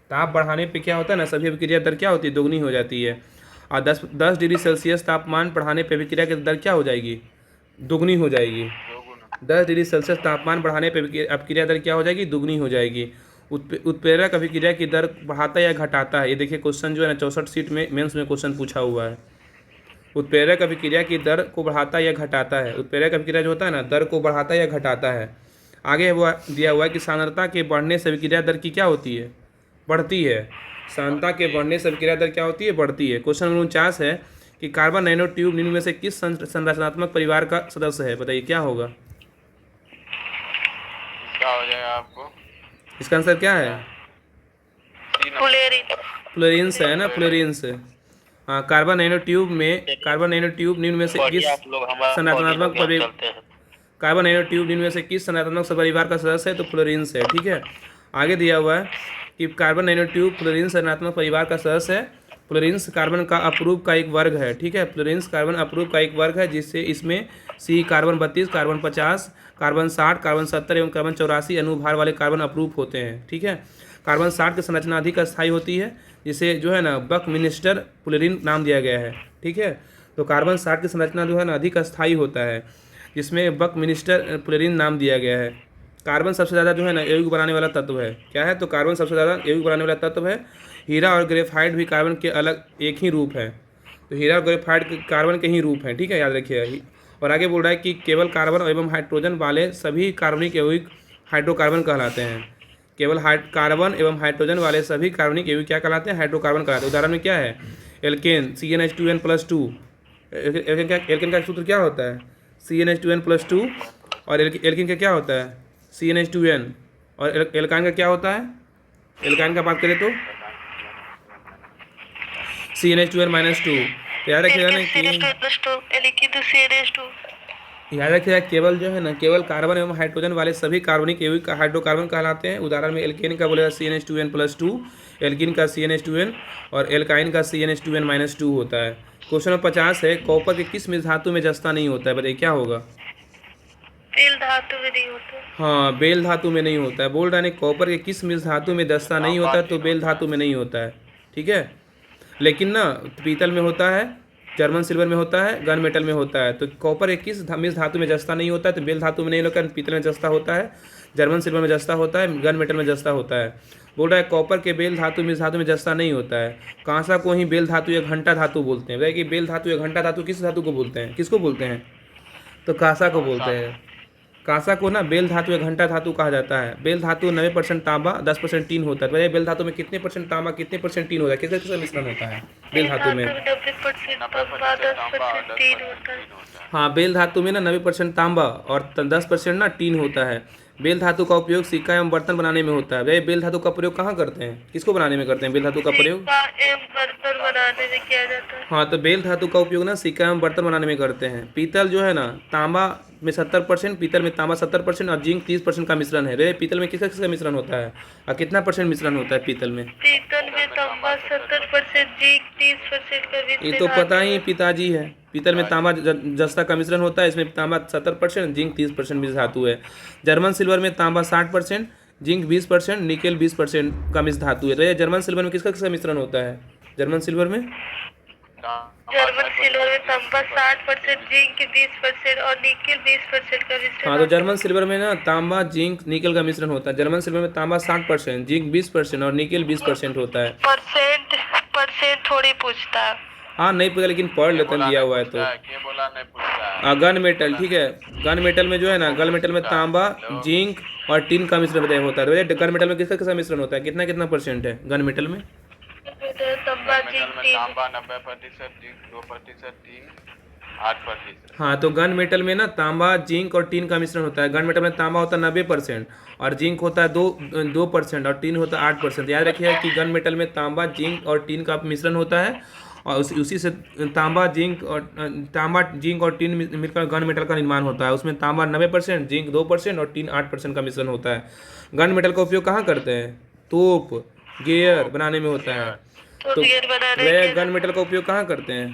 ताप बढ़ाने पे क्या होता है ना, सभी अभिक्रिया दर क्या होती है, दोगुनी हो जाती है। और 10 डिग्री सेल्सियस तापमान बढ़ाने पे अभिक्रिया की दर क्या हो जाएगी, दोगुनी हो जाएगी। 10 डिग्री सेल्सियस तापमान बढ़ाने पे अभिक्रिया दर क्या हो जाएगी, दोगुनी हो जाएगी। उत्प्रेरक अभिक्रिया की दर बढ़ाता या घटाता है, ये देखिए क्वेश्चन जो है ना 64 सीट में मेंस में क्वेश्चन पूछा हुआ है। उत्प्रेरक अभिक्रिया की दर को बढ़ाता या घटाता है, उत्प्रेरक अभिक्रिया जो होता है ना दर को बढ़ाता या घटाता है। आगे वो दिया हुआ है कि सांद्रता के बढ़ने से अभिक्रिया दर की क्या होती है, बढ़ती है। सांद्रता के बढ़ने से अभिक्रिया दर क्या होती है, बढ़ती है। क्वेश्चन नंबर 49 है कि कार्बन नैनो ट्यूब निम्न में से किस संरचनात्मक परिवार का सदस्य है, बताइए क्या होगा। क्या हो जाएगा आपको? इसका आंसर क्या है, फुलेरिन। फ्लोरेंस है ना, फ्लोरेंस। हाँ, कार्बन नैनो ट्यूब निम्न में से किस संरचनात्मक परिवार का सदस्य है, तो फ्लोरेंस है। ठीक है, आगे दिया हुआ है कि कार्बन नैनो ट्यूब फ्लोरेंस संरचनात्मक परिवार का सदस्य है। फ्लोरेंस कार्बन का अपरूप का एक वर्ग है। ठीक है, फ्लोरेंस कार्बन अपरूप का एक वर्ग है जिससे इसमें सी कार्बन 32, कार्बन 50, कार्बन 60, कार्बन 70 एवं कार्बन 84 अनुभार वाले कार्बन अपरूप होते हैं। ठीक है, कार्बन 60 की संरचना अधिक अस्थायी होती है, जिसे जो है ना बकमिनिस्टर फ्लोरीन नाम दिया गया है। ठीक है, तो कार्बन 60 की संरचना जो है ना अधिक अस्थायी होता है, जिसमें बकमिनिस्टर फ्लोरीन नाम दिया गया है। कार्बन सबसे ज़्यादा जो है ना यौगिक बनाने वाला तत्व है। क्या है, तो कार्बन सबसे ज़्यादा यौगिक बनाने वाला तत्व है। हीरा और ग्रेफाइट भी कार्बन के अलग एक ही रूप है, तो हीरा और ग्रेफाइट कार्बन के ही रूप हैं। ठीक है, याद रखिए। और आगे बोल रहा है कि केवल कार्बन एवं हाइड्रोजन वाले सभी कार्बनिक यौगिक हाइड्रोकार्बन कहलाते हैं। केवल कार्बन एवं हाइड्रोजन वाले सभी कार्बनिक यौगिक क्या कहलाते हैं, हाइड्रोकार्बन कहलाते हैं। उदाहरण में क्या है, एल्केन CnH2n+2। एल्केन का सूत्र क्या होता है, CnH2n+2। और एल्केन का क्या होता है, CnH2n। और एल्काइन का क्या होता है, एल्काइन का बात करें तो CnH2n-2। याद रखिएगा ना कि याद रखिएगा केवल जो है ना केवल कार्बन एवं हाइड्रोजन वाले सभी कार्बनिक यौगिक का हाइड्रोकार्बन कहलाते हैं। उदाहरण में एल्केन का बोलेगा CnH2n+2, एल्कीन का CnH2n और एल्काइन का CnH2n-2 होता है। क्वेश्चन नंबर 50 है, कॉपर के किस मिश्र धातु में जस्ता नहीं होता है, बताइए क्या होगा। बेल धातु में नहीं होता। हाँ, बेल धातु में नहीं होता है। बोल रहा है कॉपर के किस मिश्र धातु में जस्ता नहीं होता है, तो बेल धातु में नहीं होता है। ठीक है, लेकिन ना पीतल में होता है, जर्मन सिल्वर में होता है, गन मेटल में होता है। तो कॉपर के किस मिश्र धातु में जस्ता नहीं होता है, तो बेल धातु में नहीं होता है, पीतल में जस्ता होता है, जर्मन सिल्वर में जस्ता होता है, गन मेटल में जस्ता होता है। बोल रहा है कॉपर के बेल धातु मिश्र धातु में जस्ता नहीं होता है। कांसा को ही बेल धातु या घंटा धातु बोलते हैं। कि बेल धातु या घंटा धातु किस धातु को बोलते हैं, किसको बोलते हैं, तो कांसा को बोलते हैं। कांसा को ना बेल धातु या घंटा धातु कहा जाता है। बेल धातु 90% तांबा 10% टीन होता है। बेल धातु में कितने परसेंट तांबा कितने परसेंट टीन होता है, किसका किसका मिश्रण होता है बेल धातु में। 90% तांबा 10% टीन होता है। हाँ, बेल धातु में ना 90% तांबा और 10% ना टीन होता है। बेल धातु का उपयोग सिक्का एवं बर्तन बनाने में होता है। बेल धातु का प्रयोग कहाँ करते हैं, किसको बनाने में करते हैं बेल धातु का प्रयोग, बर्तन बनाने में किया जाता है। हाँ, तो बेल धातु का उपयोग ना सिक्का एवं बर्तन बनाने में करते हैं। पीतल जो है ना तांबा में 70%, पीतल में तांबा 70% और जिंक 30% का मिश्रण है। वे पीतल में किसका किसका मिश्रण होता है और कितना परसेंट मिश्रण होता है पीतल में, पीतल में तांबा 70%, जिंक 30% का मिश्रण। ये तो पता ही पिताजी है। पीतल में तांबा जस्ता का मिश्रण होता है, इसमें तांबा 70%, जिंक 30% मिश्र धातु है। जर्मन सिल्वर में तांबा 60%, जिंक 20%, निकेल 20% का मिश्र धातु है। तो ये जर्मन सिल्वर में किसका किसका मिश्रण होता है, जर्मन सिल्वर में तांबा 60%, जिंक 20% और निकेल 20% का मिश्रण। हाँ, तो जर्मन सिल्वर में ना तांबा जिंक निकेल का मिश्रण होता है। जर्मन सिल्वर में तांबा 60%, जिंक 20% और निकेल 20% होता है। परसेंट थोड़ी पूछता है। हाँ, नहीं पूछा लेकिन पढ़ लेते हैं, दिया हुआ है तो। बोला नहीं पूछता। गन मेटल, ठीक है, गन मेटल में जो है ना गन मेटल में तांबा जिंक और टीन का मिश्रण बताया होता है। गन मेटल में किसका किसका मिश्रण होता है, कितना कितना परसेंट है गन मेटल में, तांबा जिंक 90%, जिंक 2%, टीन 8%। हाँ, तो गन मेटल में ना तांबा जिंक और टीन का मिश्रण होता है। गन मेटल में तांबा होता है 90% और जिंक होता है 2% और टीन होता है 8%। याद रखिए कि गन मेटल में तांबा जिंक और टीन का मिश्रण होता है और उसी से तांबा जिंक और टीन मिलकर गन मेटल का निर्माण होता है। उसमें तांबा 90%, जिंक 2% और टीन 8% का मिश्रण होता है। गन मेटल का उपयोग कहाँ करते हैं, तोप गियर बनाने में होता है। तो वे गन मेटल का उपयोग कहाँ करते हैं,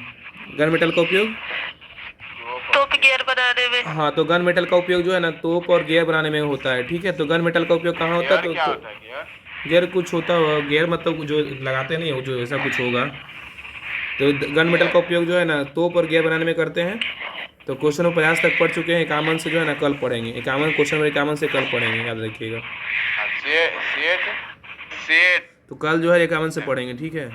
गन मेटल का उपयोग, तोप गियर बनाने में। हाँ तो गन मेटल का उपयोग जो है ना तोप और गियर बनाने में होता है, ठीक है। तो गन मेटल का उपयोग कहाँ होता है? गियर कुछ होता होगा, गियर मतलब जो लगाते नहीं हो, जो ऐसा कुछ होगा। तो गन मेटल का उपयोग जो है ना तोप और गियर बनाने में करते हैं। तो क्वेश्चन 50 तक पढ़ चुके हैं, 51 से जो है ना कल पढ़ेंगे, 51 क्वेश्चन 51 से कल पढ़ेंगे, याद रखिएगा। तो कल जो है 51 से पढ़ेंगे, ठीक है।